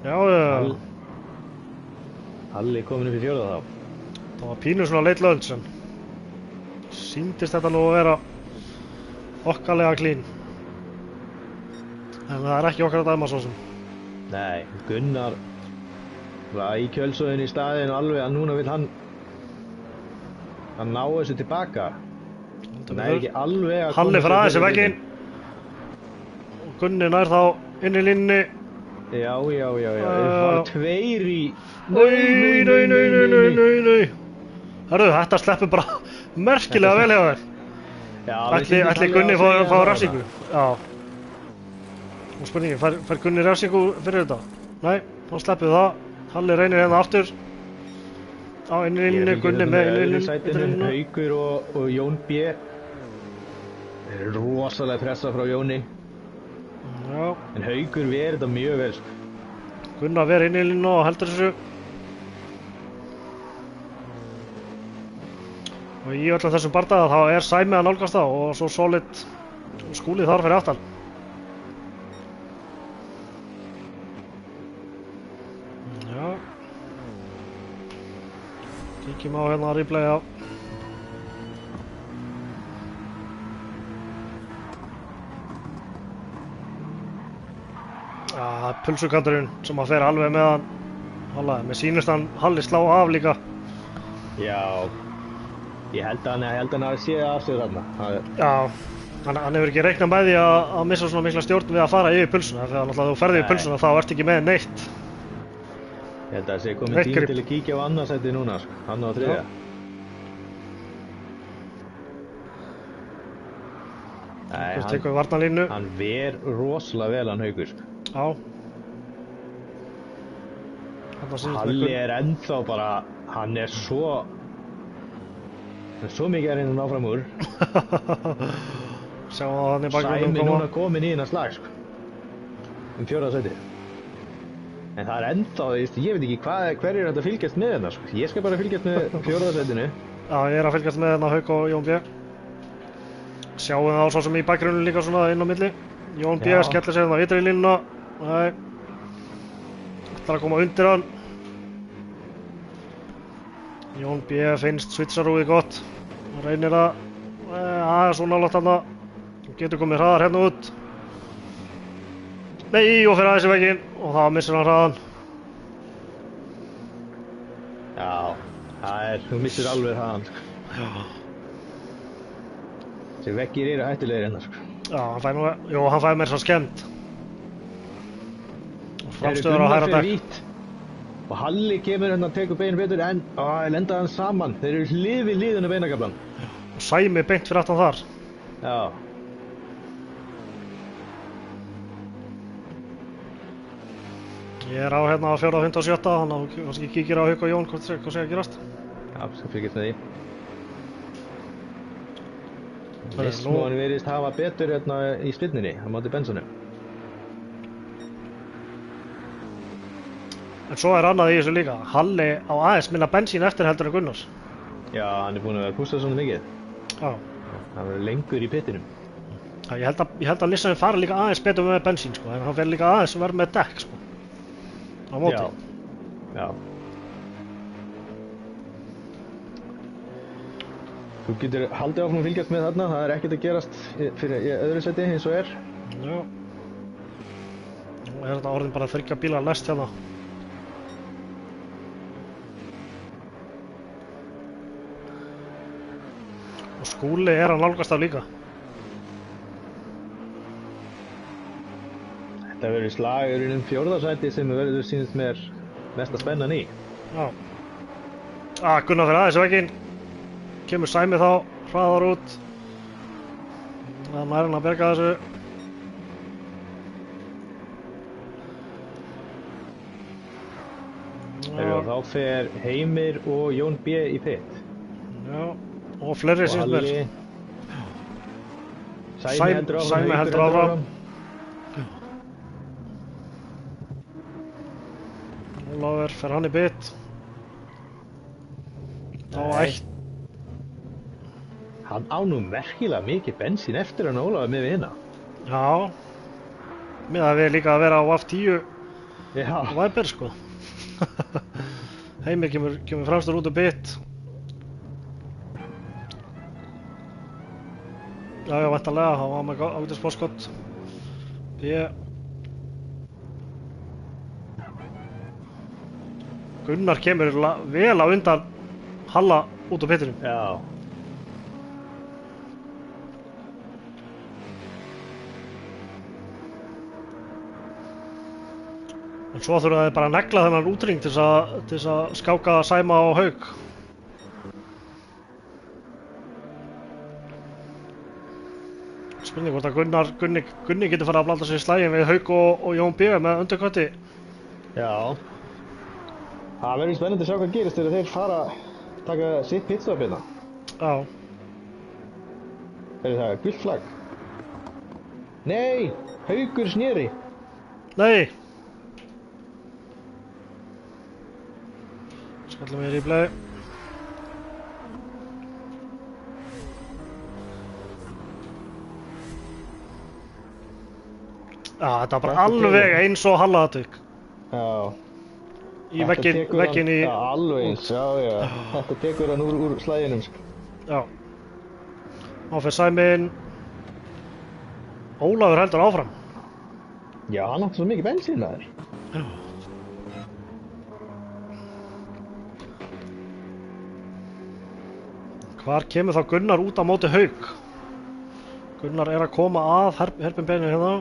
Já. Halli komin upp í 4. þá. Það var pínu svona leit lunch en sýndist þetta nú að vera okkarlega clean. En það er ekki okkar að dæma svo sem. Nei, Gunnar var í Kjölsveginni í staðinn alveg að núna vill hann ná þessu tilbaka. Það er ekki alveg að Halli fer aðeins í vegginn. Og Gunni nær þá inn í línunni. Já. Það var 2 í... Nei. Herru, þetta sleppur bara merkilega vel hjá þér. Ætli Gunni fá refsingu? Já. Og spurningin, fær Gunni refsingu fyrir þetta? Nei, hann sleppur það. Halli reynir hérna aftur. Á innlínunni, Gunni með innlínunni. Haukur og Jón B. Það er rosalega pressa frá Jóni. Já. En Haukur ver þetta mjög vel. Gunnar ver innlínuna og heldur þessu. Og í öllum þessum bardaga þá er Sæmi að nálgast það og svo Solid Skúli þar fyrir aftan. Já. Kíkjum á hérna að replaya. Það er pulsukanturinn sem að fer alveg með hann. Mér sýnist hann Halli slá af líka. Já. Ég held að hann hafi séð af sig þarna. Já, Hann hefur ekki reiknað með því að missa svona mikla stjórn við að fara yfir pulsuna, þegar náttúrulega þú ferði yfir pulsuna þá ertu ekki með neitt. Ég held að það sé komið tími til að kíkja á annarsæti núna, sko. Hann á 3. Nei, tekur við varnarlínu. Hann ver rosalega vel hann Haukur, sko. Já. Halli ennþá bara, hann er svo mikið að reyna að ná fram úr. Sjáum að hann bakgrunum Sæmi núna komin í hennar slag, sko. 4. sæti. En það er ennþá, ég veit ekki hver er þetta að fylgjast með hennar, sko. Ég skal bara fylgjast með 4. sætinu. Já, ég er að fylgjast með hennar Hauk og Jón B. Sjáum það á svo sem í bakgrunum líka svona inn á milli. Jón B skellir sig þarna ytri línuna. Nei. Ætlar að koma undir hann. Jón B finnst switcharúið gott. Hann reynir að svona látt hann að getur komið hraðar hérna út. Nei, og fyrir aðeins í vegginn og þá missir hann hraðan. Já, þú missir alveg hraðan, sko. Já. Þessi veggir eru hættulegir hérna, sko. Já, hann fær mér svo skemmt. Framstöður á hægra dekk. Og Halli kemur hérna og tekur beinin betur en lenda hann saman. Þeir eru hlið við hliðina beinagaflan. Og Sæmi beint fyrir aftan þar. Já. Ég er á hérna á 4., 5. og 7. Þannig að þú kannski kíkir á Hauk og Jón hvað sé að gerast. Já, skal fylgjast með því. Vissmóðan virðist hafa betur hérna í spinninni á móti Bensonu. En svo er annað í þessu líka. Halli á aðeins minna bensín eftir heldur en Gunnars. Já, hann er búinn að pústa svona mikið. Já. Hann verður lengur í pittinum. Já, ég held að Nissan fari líka aðeins betur með bensín, sko. En hann fer líka aðeins að vera með dekk, sko. Á móti. Já. Þú getur haldið áfram að fylgjast með þarna. Það er ekkert að gerast fyrir öðru seti eins og er. Já. Nú er þetta orðin bara 3 bílar næst hérna. Og Skúli er að nálgast af líka. Þetta verður slagurinn 4. sæti sem verður sýnist mér mesta spennan í. Já. Gunnar fyrir aðeins vegginn. Kemur Sæmi þá, hraðar út. Það er nærinn að berga þessu. Þá fer Heimir og Jón B í pit. Já, og fleiri sýnst mér. Sæmi heldur áfram. Ólafur fer hann í pit. Þá ætt. Hann á nú merkilega mikið bensín eftir hann Ólafur með við hérna. Já. Miðað við líka að vera á F10 Viper, sko. Heimir kemur fremstur út úr pit. Já, væntanlega, hann var með ágætis forskott. Gunnar kemur vel á undan Halla út úr pittinum. Já. En svo þurfa þeir bara að negla þennan útring til þess að skáka Sæma og Hauk. Spurning hvort að Gunni getur farið að blanda sér í slaginn við Hauk og Jón B með undirkötti. Já. Það verður spennandi að sjá hvað gerist þegar þeir fara að taka sitt pitstop hérna. Já. Það gult flagg. Nei, Haukur sneri. Nei. Skallum við í replay. Þetta var bara alveg eins og Halla-atvik. Já. Í vegginn í... Já, alveg eins, já. Þetta tekur hann úr slæginum, sko. Já. Þá fer Sæmin. Ólafur heldur áfram. Já, hann átti svo mikið bensín þar. Já. Hvar kemur þá Gunnar út á móti Hauk? Gunnar er að koma að herpin beinu hérna.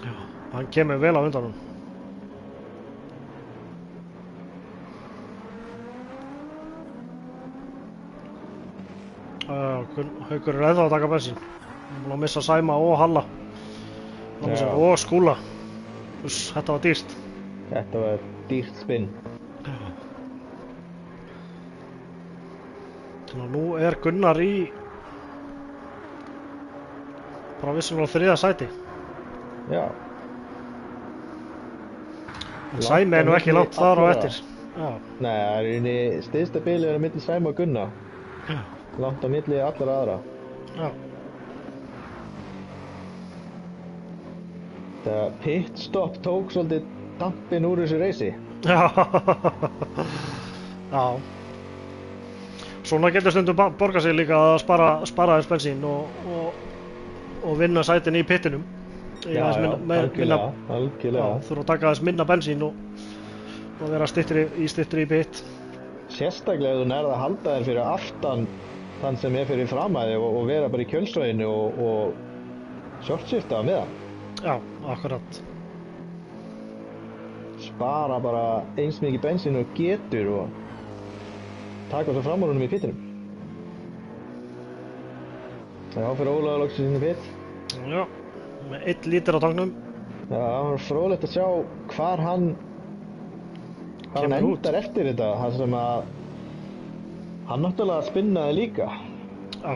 Já, hann kemur vel á undan hún. Haukur er ennþá að taka bensín. Hann er búinn að missa Sæma og Halla. Og Skúla. Þetta var dýrt. Þetta var dýrt spinn. Þannig að nú er Gunnar í bara vissulega á 3. sæti. Já. En Sæmi er nú ekki langt þar á eftir. Já. Nei, það er einu styðsta bilið milli Sæma og Gunna. Já. Langt á milli allra aðra. Já. Það pitstop tók svolítið dampinn úr þessu reysi. Já. Já. Svona getur stundum borga sig líka að spara þess bensín og vinna sætin í pittinum. Já, algjörlega. Þurfa að taka þess minna bensín og vera styttri í pitt. Sérstaklega ef þú nærð að halda þér fyrir aftan þann sem er fyrir framæði og vera bara í kjölsvæðinu og shortshifta með það. Já, akkurat. Spara bara eins mikið bensín og getur og taka svo fram úr honum í pittinum. Já, fyrir Ólafur loksins í pitt. Já, með 1 lítur á tanknum. Já, það var fróðlegt að sjá hvar hann endar eftir þetta. Það sem að hann náttúrulega spinnaði líka. Já.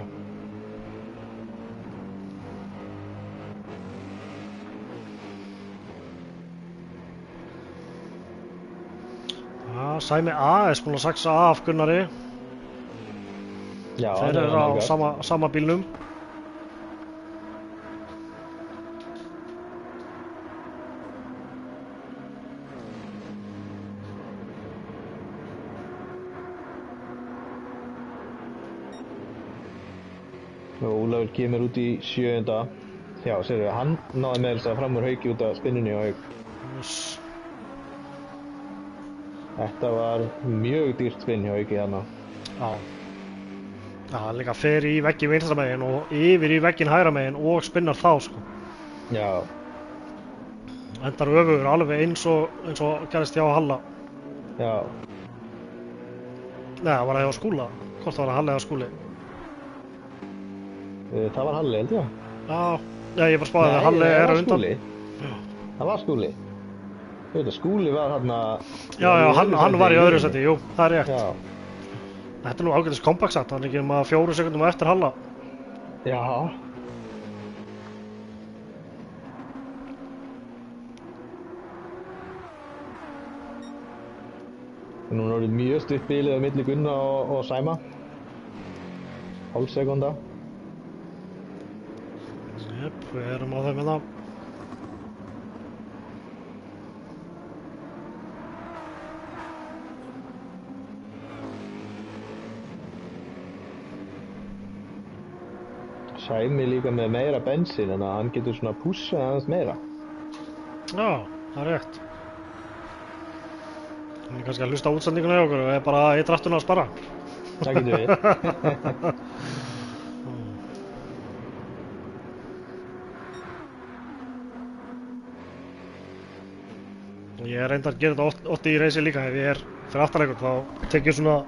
Sæmi A er búinn að saxa af Gunnari. Já, þeir eru á sama bílnum. Og Ólafur kemur út í 7. Já, sérðu, hann náði með þess að fram úr Hauki út af spinnunni á Hauk. Þetta var mjög dýrt spinn hjá Hauki þarna. Já. Já, hann líka fer í vegginn vinstra megin og yfir í vegginn hægra megin og spinnar þá, sko. Já. Endar öfugur alveg eins og gerist hjá Halla. Já. Nei, það var hjá Skúla. Hvort það var Halli eða Skúli? Það var Halli, held ég. Já, ég bara spáði að Halli er að undan. Það var Skúli. Skúli var hérna... Já, hann var í öðru seti, jú, það er rétt. Já. Þetta er nú ágætis kompaksat, hann er ekki 4 sekundum eftir Halla. Já. Nú er það mjög stutt bilið á milli Gunna og Sæma. Hálf sekunda. Jep, við erum á þeim með það. Sæmi líka með meira bensín en að hann getur svona pússað aðeins meira. Já, það er rétt. Hann er kannski að hlusta á útsendinguna hjá okkur og er bara í drattuna að spara. Það getur við. Ég reyndar að gera þetta oft í reysi líka. Ef ég er fyrir aftanleikur þá tek ég svona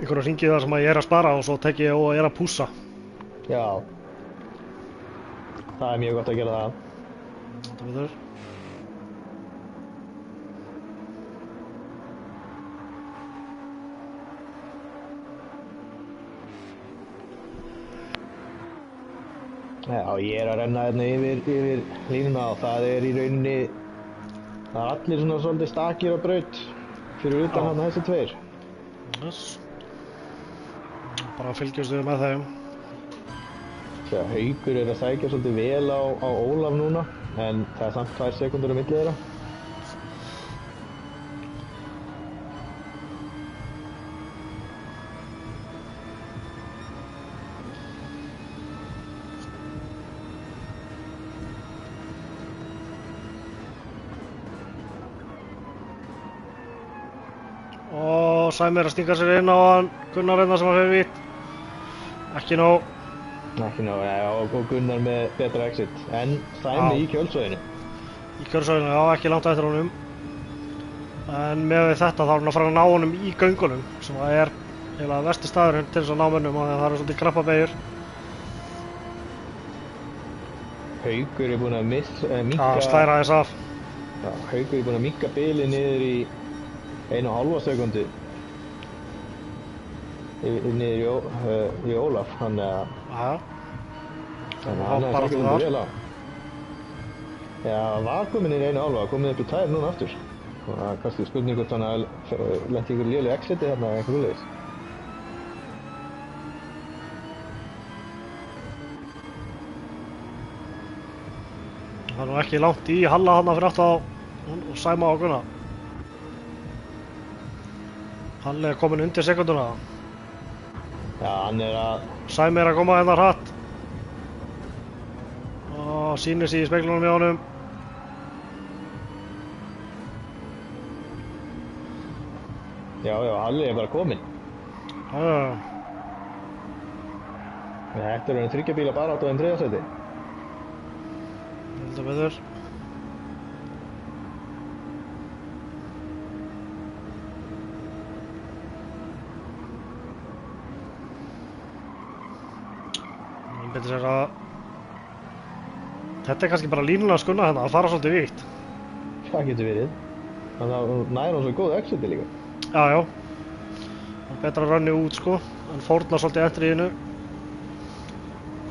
einhverja hringi þar sem ég er að spara og svo tek ég og er að pússa. Já. Það er mjög gott að gera það. Þetta verður. Já, ég er að renna hérna yfir línuna og það er í rauninni, það er allir svona svolítið stakir á braut fyrir utan hann þessi tveir. Yes. Bara fylgjumst við með þeim. Þegar Haukur er að sækja svolítið vel á Ólaf núna, en það er samt 2 sekundur á milli þeirra. Og Sæmi er að stinga sér inn á hann, Gunnar reyndar sem að fyrir vitt. Ekki nóg. Ekki ná, já, og Gunnar með betra exit. En Sæmi Já. í kjölsvæðinu. Í kjörsvæðinu, já, ekki langt eftir honum. En með þetta þá er hann að fara að ná honum í göngunum, sem að er eiginlega versti staðurinn til þess að ná mönnum, af því að það eru svolítið krappa beygir. Haukur er búinn að minka... Já, slæra aðeins af. Já, Haukur er búinn að minka bilið niður í 1,5 sekundu. Niður í Ólaf, þannig að... Já. Þannig að hann hann bara er til ekki þar. vel á. Já, var komin í 1,5, komið upp í 2 núna aftur. Og það er kannski spurning hvort hann lenti ykkur lélu exiti þarna eða eitthvað svoleiðis. Það er nú ekki langt í Halla þarna fyrir aftan og Sæma og Gunnar. Halli er komin undir sekunduna. Já, hann er að... Sæmi er að koma hérna hratt. Og sýnir sig í speglunum í honum. Já, Halli er bara kominn. Já. Þetta er 3 bíla bara átt á þeim 3. sæti. Heldur betur. Einbeitir sér að þetta er kannski bara línulega skunna hérna, að fara svolítið vítt. Það getur verið. Þannig að hún næra svo góð exiti líka. Já. Það er betra að rönni út sko, en fórnar svolítið entriðinu.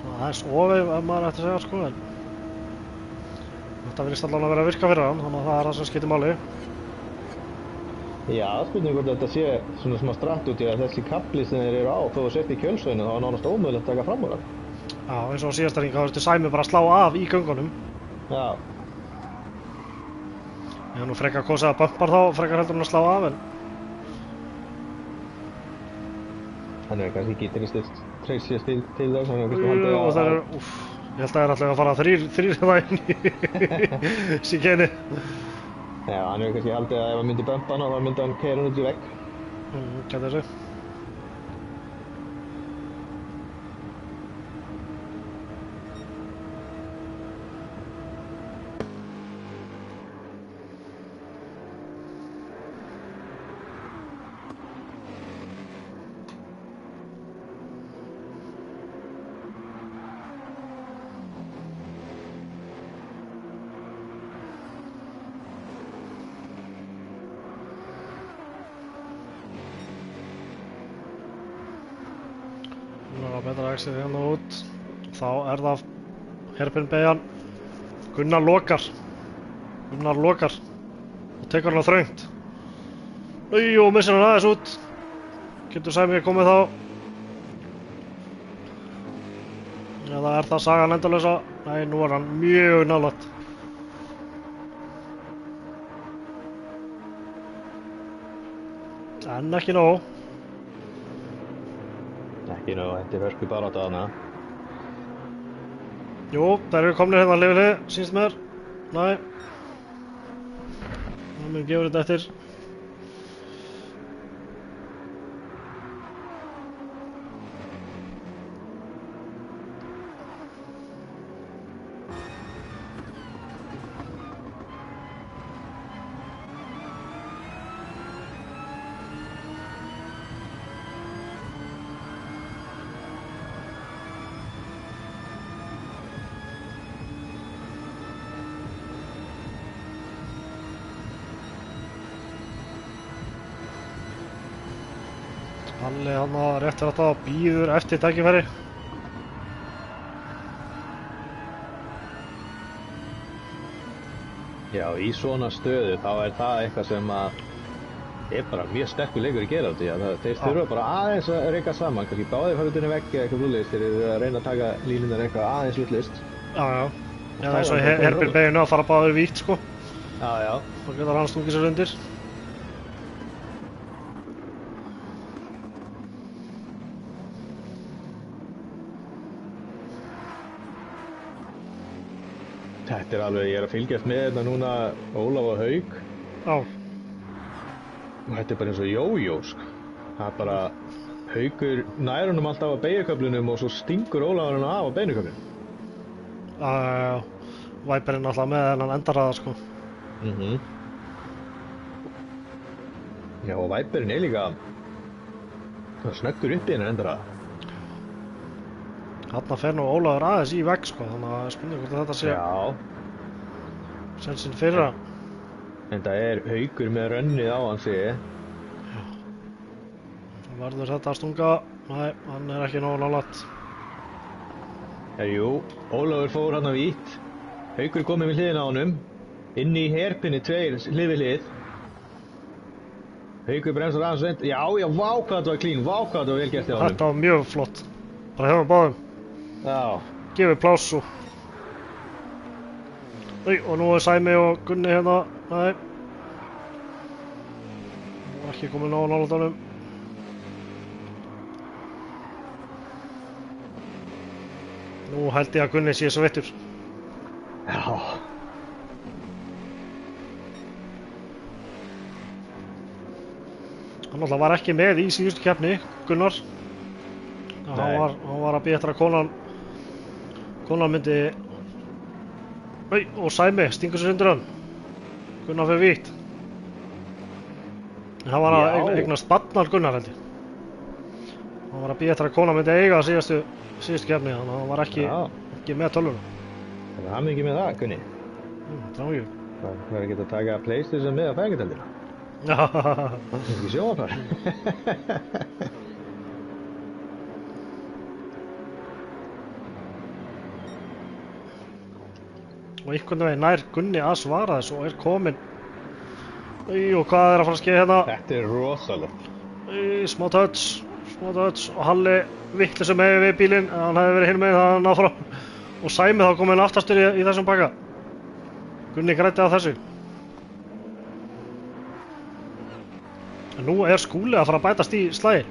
Það er sofið ef maður ætti að segja sko, en þetta virðist allavega að vera að virka fyrir hann, þannig að það er það sem skiptir máli. Já, spurning hvort þetta sé svona smá stratt út í að þessi kapli sem þeir eru á, þó að sért í kjölsvæðinu, þá er nánast ómögulegt að taka fram úr það. Já, eins og á síðasta hring, þá þurfti Sæmi bara að slá af í göngunum. Já. Ég hef nú frekar kosið að bumpar þá, frekar heldur hann að slá af, en... Hann er kannski ekki treystist til þess, hann er kannski haldið Og það er, ég held að það er alltaf að fara þrír það inn í síkeni. Já, hann er kannski haldið að ef hann myndi bumpa hann, þá myndi hann keyra hann út í vegg. Gæti þessu. Betra exit hérna út. Þá er það herpinn beigjan. Gunnar lokar og tekur hann á þröngt. Og missir hann aðeins út. Getur Sæmi komið þá? Eða er það sagan endalausa? Nei, nú er hann mjög nálægt. En ekki nóg. Ekki nú, þetta er hörku bara átt að hana. Jú, þær eru komnir hérna hlið við hlið, sýnst mér. Nei. Það mun gefur þetta eftir. Halli hann rétt fyrir þetta og býður eftir tækifæri. Já, í svona stöðu þá er það eitthvað sem að er bara mjög sterkur leikur í geraldi. Þeir þurfa bara aðeins að reyka saman, kannski báðir fara út inn í vegg eða eitthvað svoleiðis, þeir eru að reyna að taka línunar eitthvað aðeins vitlaust. Já. Eða eins og herpinn beiginu að fara báður vítt sko. Já. Þá getur hann stungið sér undir. Þetta er alveg, ég er að fylgjast með þetta núna, Ólaf og Hauk. Já. Og þetta er bara eins og jójó, sko. Það er bara, Haukur nær honum alltaf á beygjuköflunum og svo stingur Ólafur hann af á beinuköflunum. Viperinn alltaf með þennan endaraða sko. Já, og Viperinn líka snöggur upp í hennar endaraða. Þarna fer nú Ólafur aðeins í vegg sko, þannig að spurning hvort þetta sé Já, sensinn fyrra. en það Haukur með rönnið á hann segi. Verður þetta að stunga? Nei, hann ekki nógu nálægt. Jú, Ólafur fór hann af vítt. Haukur komið við hliðina á honum. Inn í herpinni tveir hlið við hlið. Haukur bremsar aðeins vend. Já, vá hvað þetta var clean, vá hvað þetta var vel gert hjá honum. Þetta var mjög flott. Bara hefum báðum. Já. Gefið pláss og... Og nú Sæmi og Gunni hérna. Nei. Nú ekki komið nógu nálægt á honum. Nú held ég að Gunni sé sveittur. Já. Hann alltaf var ekki með í síðustu keppni, Gunnar. Hann var að bíða eftir að konan myndi... Og Sæmi stingur sér undir hann. Gunnar fyrir vítt. Hann var að eignast barnar Gunnar held ég. Hann var að bíða eftir að konan myndi eiga síðustu keppni, þannig að hann var ekki með tölvuna. Það var hann ekki með það, Gunni. Það var ekki. Það ekki að taka PlayStation með að fæðingartældina. Já. Það ekki sjónvarpar. Og einhvern veginn nær Gunni að svara þessu og kominn. Og hvað að fara að skeið hérna? Þetta rosalegt. Smá touch og Halli vittlis með við bílinn, en hann hefði verið hinn með það að ná frá. Og Sæmi þá kominn aftastur í þessum pakka. Gunni græddi á þessu. En nú Skúli að fara að bætast í slaginn.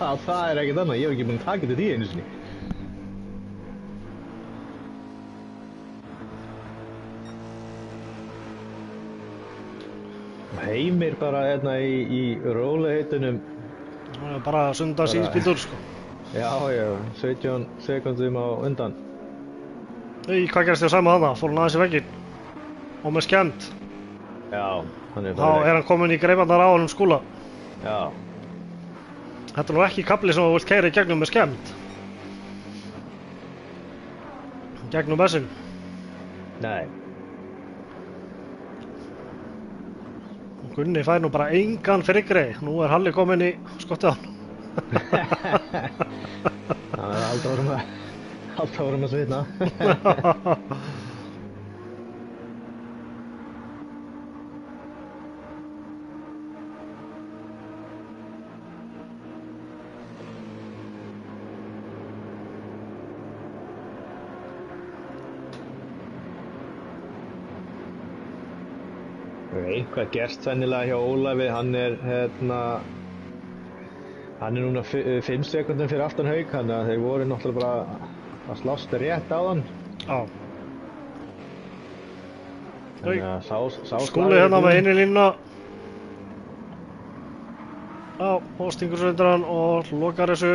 Það ekkert annað, ég hef ekki búin að taka þetta í einu sinni. Heimir bara hérna í rólegheitunum. Það bara sundas íspildur sko. Já, 17 sekundum á undan. Hvað gerist þér Sæmi þarna? Fór hann aðeins í vegginn. Og með skemmt. Já, hann Þá hann kominn í greifandar á honum Skúla. Já. Þetta nú ekki kafli sem þú vilt keyra í gegnum með skemmt. Gegnum bessin. Nei. Gunni fær nú bara engan friggreið. Nú Halli kominn í skottið á hann. Það alltaf vorum að svitna. Eitthvað gerst sennilega hjá Ólafi, hann er núna 5 sekundum fyrir aftan Hauk, þannig að þeir voru náttúrulega bara að slást rétt á hann. Já. Skúli hérna með hinni línuna. Já, og stingur svo undir hann og lokar þessu.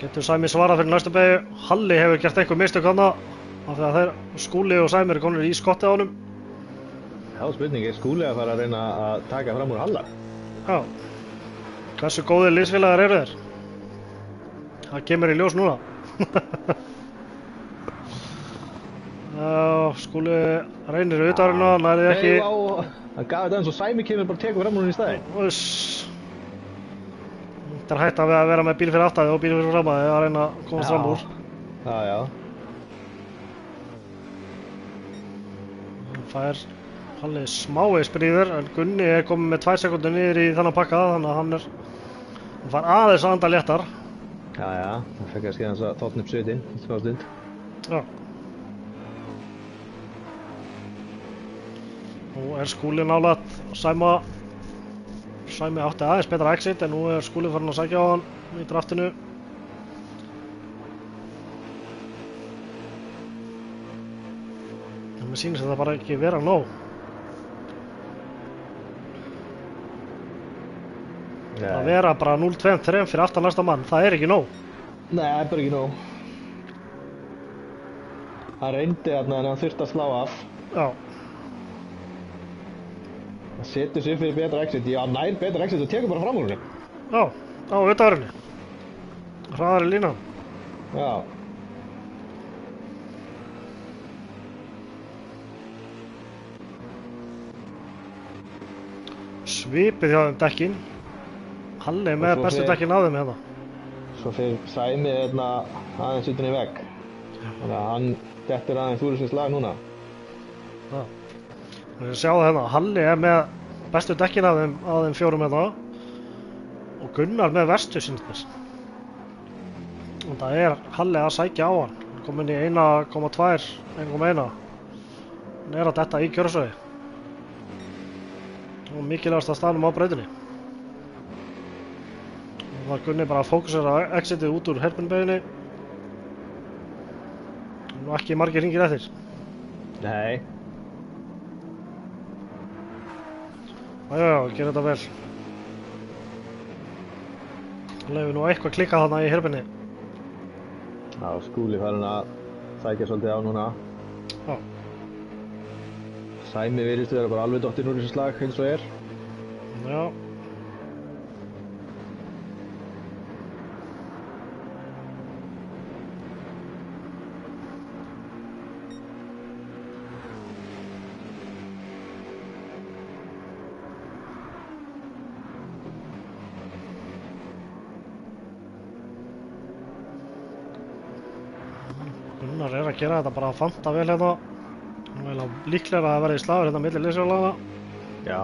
Getur Sæmi svarað fyrir næstu beygju. Halli hefur gert einhver mistök þarna. Af því að Skúli og Sæmi eru komnir í skottið á honum. Já, spurning Skúli að fara að reyna að taka fram úr Halla. Já. Hversu góðir liðsfélagar eru þeir? Það kemur í ljós núna. Já, Skúli reynir utarina, nærið ekki. Hann gaf þetta eins og Sæmi kemur bara að teka fram úr hann í staðinn. Þetta hægt að vera með bíl fyrir aftæði og bíl fyrir framæði að reyna að komast fram úr. Já. Fær Halli smávegis bríður, en Gunni komið með 2 sekundur niður í þennan pakka, þannig að hann fær aðeins að anda léttar. Já, það fekk að skeiða hans að þóttna upp svitinn, smá stund. Já. Nú Skúli nálægt Sæmi átti aðeins betra exit, en nú Skúli farin að sækja á hann í draftinu. Mér sýnist þetta bara ekki vera nóg. Að vera bara 0-2-3 fyrir aftan næsta mann, það er ekki nóg. Nei, það er bara ekki nóg. Hann reyndi þarna en hann þurfti að slá af. Já. Hann setur sig upp fyrir betra exit. Já, nær betra exit og tekur bara fram úr henni. Já, á auðvitaðurinni. Hraðari línan. Já. Svipið hjá þeim dekkin. Halli með svo bestu fer- dekkin á þeim hérna. Svo fyrir Sæmi hérna aðeins utan í vegg. Þannig að hann dettur aðeins úr þessu slag núna. Já. Við sjáum hérna, Halli er með bestu dekkin af þeim fjórum hérna. Og Gunnar með verstu síndis. Og það er Halli að sækja á hann. Hann kom inn í 1,2, 1,1. Hann er að detta í kjörsögi. Og mikilvægast að staðnum á brautinni. Og það Gunni bara að fókusera á exitið út úr herpinbeginni. Nú ekki margir hringir eftir. Nei. Já, gerir þetta vel. Leifum nú eitthvað klikkað þarna í herpinni. Já, Skúli farin að sækja svolítið á núna. Já. Sæmi virðist vera bara alveg dottinn úr þessu slag eins og er. Já. Gunnar er að gera þetta bara fanta vel hérna. Nú er líklega að það verði slagur hérna milli liðsjálflagana. Já,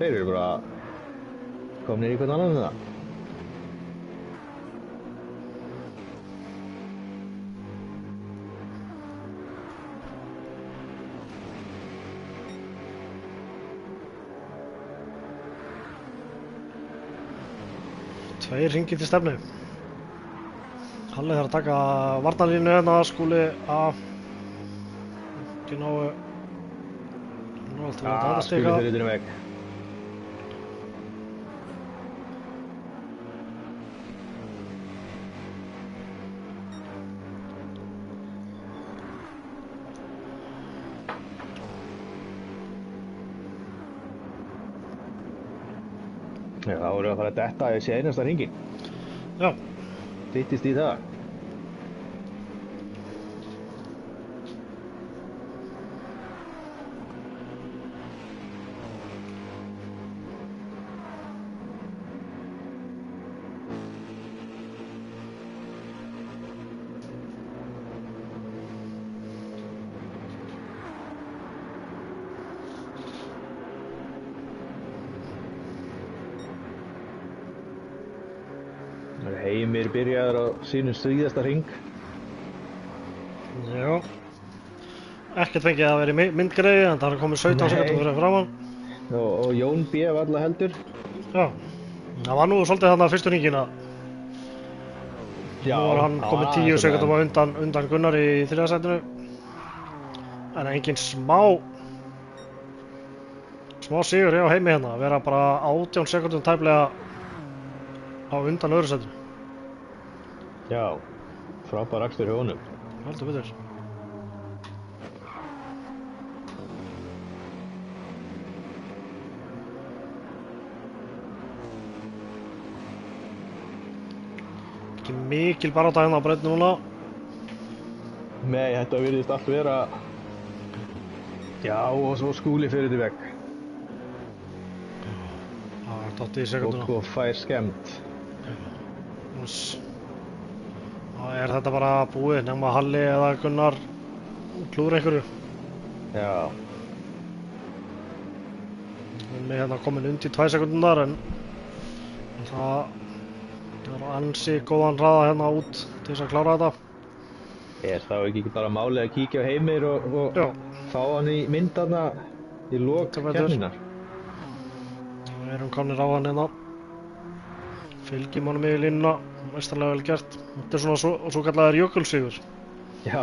þeir eru bara komnir í hvern annan með það. Tveir hringir til stefnu. Halli þarf að taka varnarlínu hérna, Skúli að ekki nógu allt við þetta Skúli stika. fyrir utan í vegg. Já, þá vorum við að fara að detta þessi einasta hringinn. Já, Styttist í það. Heimir byrjaður á sínum síðasta hring. já. Ekkert fengið að vera í myndgreiði en það er komið 17 Nei. sekundum fyrir framann. Og Jón B. varla heldur. Já, það var nú svolítið þarna fyrstu hringin að Já, nú var hann komið 10 sekundum á undan Gunnari í þriðja sætinu. En engin smá sigur hjá Heimi hérna, að vera bara 18 sekundum tæplega á undan öðru sætinu. Já, frábær akstur hjá honum. Heldur betur. Ekki mikil barátta hérna á brautinu núna. Nei, þetta virðist allt vera... Já, og svo Skúli fyrir til vegg. Það er 80 sekunduna. Og fær skemmt. Það er þetta bara búið, nema Halli eða Gunnar klúður einhverju. Já. Við hérna komin undir 2 sekundunar en það er ansi góðan hraða hérna út til þess að klára þetta. Er þá ekki bara málið að kíkja á Heimir og Já. fá hann í myndarna í lok Þetta betur. keppninnar? Við erum komnir á hann hérna. Fylgjum honum yfir línuna, meistarlega vel gert. Þetta er svona svo kallaður jökulsigur. Já.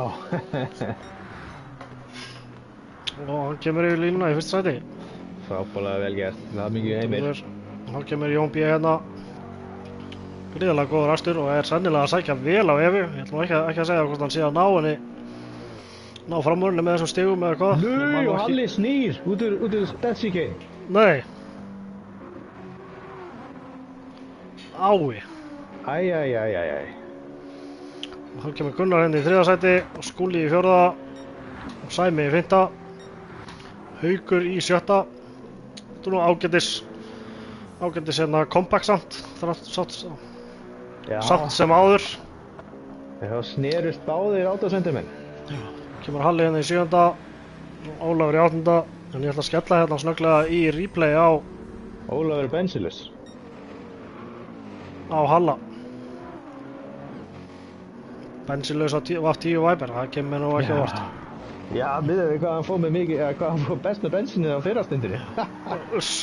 Og hann kemur yfir línuna í fyrsta sæti. Frábærlega vel gert. Það er mikið Heimir. Þá kemur Jón B hérna gríðarlega góður akstur og er sennilega að sækja vel á Evu. Ég ætlum ekki að segja hvort hann sé að ná framúrinni með þessum stigum eða hvað. Nei, og Halli snýr út úr Detsíkei. Nei. Ái. Æ. Þá kemur Gunnar henni í 3. sæti, Skúli í 4. og Sæmi í 5. Haukur í 7. Þetta er nú ágætis hérna kompakt samt, samt sem áður. Þá snerust báðir áttasendumenn. Kemur Halli henni í 7. og Ólafur í 8. En ég ætla að skella hérna snögglega í replay á Ólafur Bensilus. Á Halla. Bensinlaus á VF10 Viper, það kemur nú ekki á vart. Já, miðað við hvað hann fór með mikið, eða hvað hann fór best með bensinni á fyrrastundinni.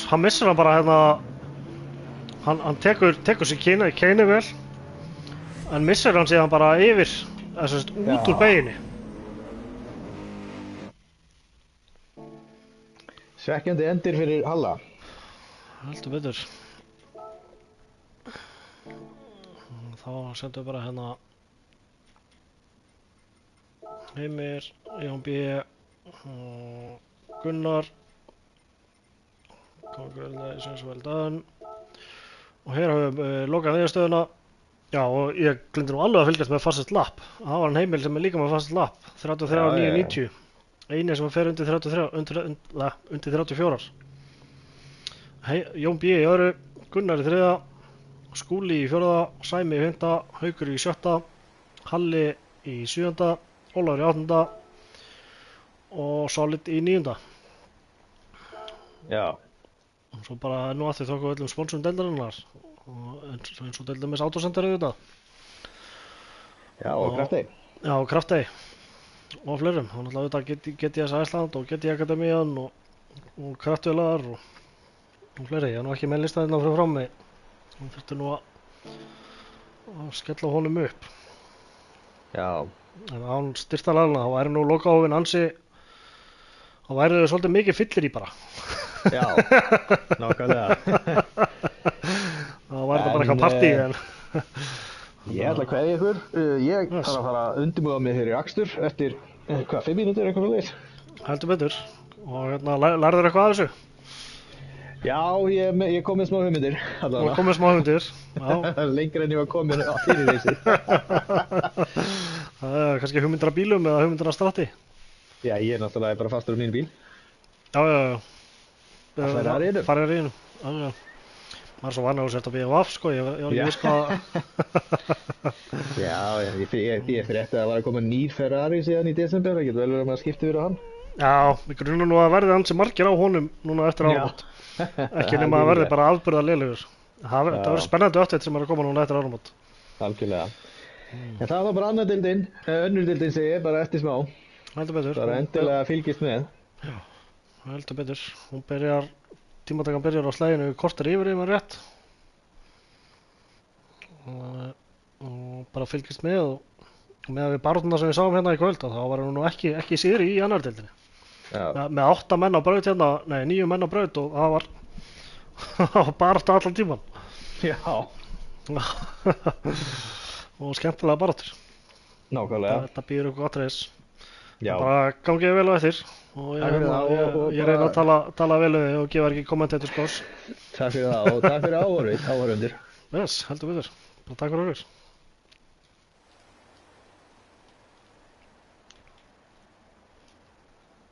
Hann missir hann bara hérna, hann tekur sér keinu vel, en missir hann síðan bara yfir, út úr beginni. Svekkjandi endir fyrir Halla. Heldur betur. Þá sendum við bara hérna Heimir, Jón B, Gunnar, Vel og hér hafum við lokað niðurstöðuna. Já, og ég gleymdi nú alveg að fylgjast með fastest lap. Það var Heimil sem er líka með fastest lap, 33.990. Eini sem fer undir 34. Jón B í 2, Gunnar í 3, Skúli í 4, Sæmi í 5, Haukur í 7, Halli í 7, Ólafur í 8 og Solid í 9. Já. Og svo bara nú aftur þokkum við öllum sponsorum deildarinnar eins og deildamis Autocenter auðvitað. Já, og Kraftey. Já, og Kraftey og fleirum. Og náttúrulega auðvitað GTS Æsland og GT Akademían og Kraftvélar og fleiri. Ég er nú ekki með listaðinn fyrir frá mig. Hún þurfti nú að skella honum upp. Já. En án styrktalega, þá væri nú lokahófinn ansi, þá væri þau svolítið mikið fyllir í bara. Já, nákvæmlega. Þá væri það bara eitthvað partí, en... Ég ætla að kveðja ykkur. Ég þarf að fara að undirbúa mig fyrir akstur eftir, 5 mínútur eitthvað fyrir leið? Heldur betur. Og hérna, lærður eitthvað af þessu? Já, ég kom með smá hugmyndir. Þú kom með smá hugmyndir, já. Lengra en ég var komin á fyrirleysi. Það er kannski hugmyndir af bílum eða hugmyndir af stratti? Já, ég er náttúrulega bara fastur á mínu bíl. Já. Það er að reynu. Farið að reynu, já. Maður er svo vanur að setja BF, sko, ég var ekki viss hvað... Já, ég frétti að það var að koma nýr Ferrari síðan í desember, það getur vel verið að maður skipti fyrir á hann. Já, við grunum nú að verði ansi margir á honum núna eftir áramót. Ekki nema að verði bara afburða lélegur. Það verður spennandi uppdate sem er að koma núna eftir áramót. Algjörlega. En það var bara önnur deildin segi ég, bara eftir smá. Heldur betur. Bara endilega fylgist með. Já, heldur betur. Tímatakan byrjar á slæginu korter yfir maður rétt. Og bara fylgist með og með við barátuna sem við sáum hérna í kvöld, þá var hún nú ekki síðri í annar deildinni. Með 8 menn á braut hérna, 9 menn á braut og það var barátta allan tíman. Já. Og skemmtilega baráttur. Nákvæmlega. Þetta býður ykkur gott reis. Já. Bara gangið vel á eftir. Og ég reyna að tala vel við þig og gefa ekki kommentator skors. Takk fyrir það og takk fyrir áhorfendur. Yes, heldur betur. Takk fyrir okkur.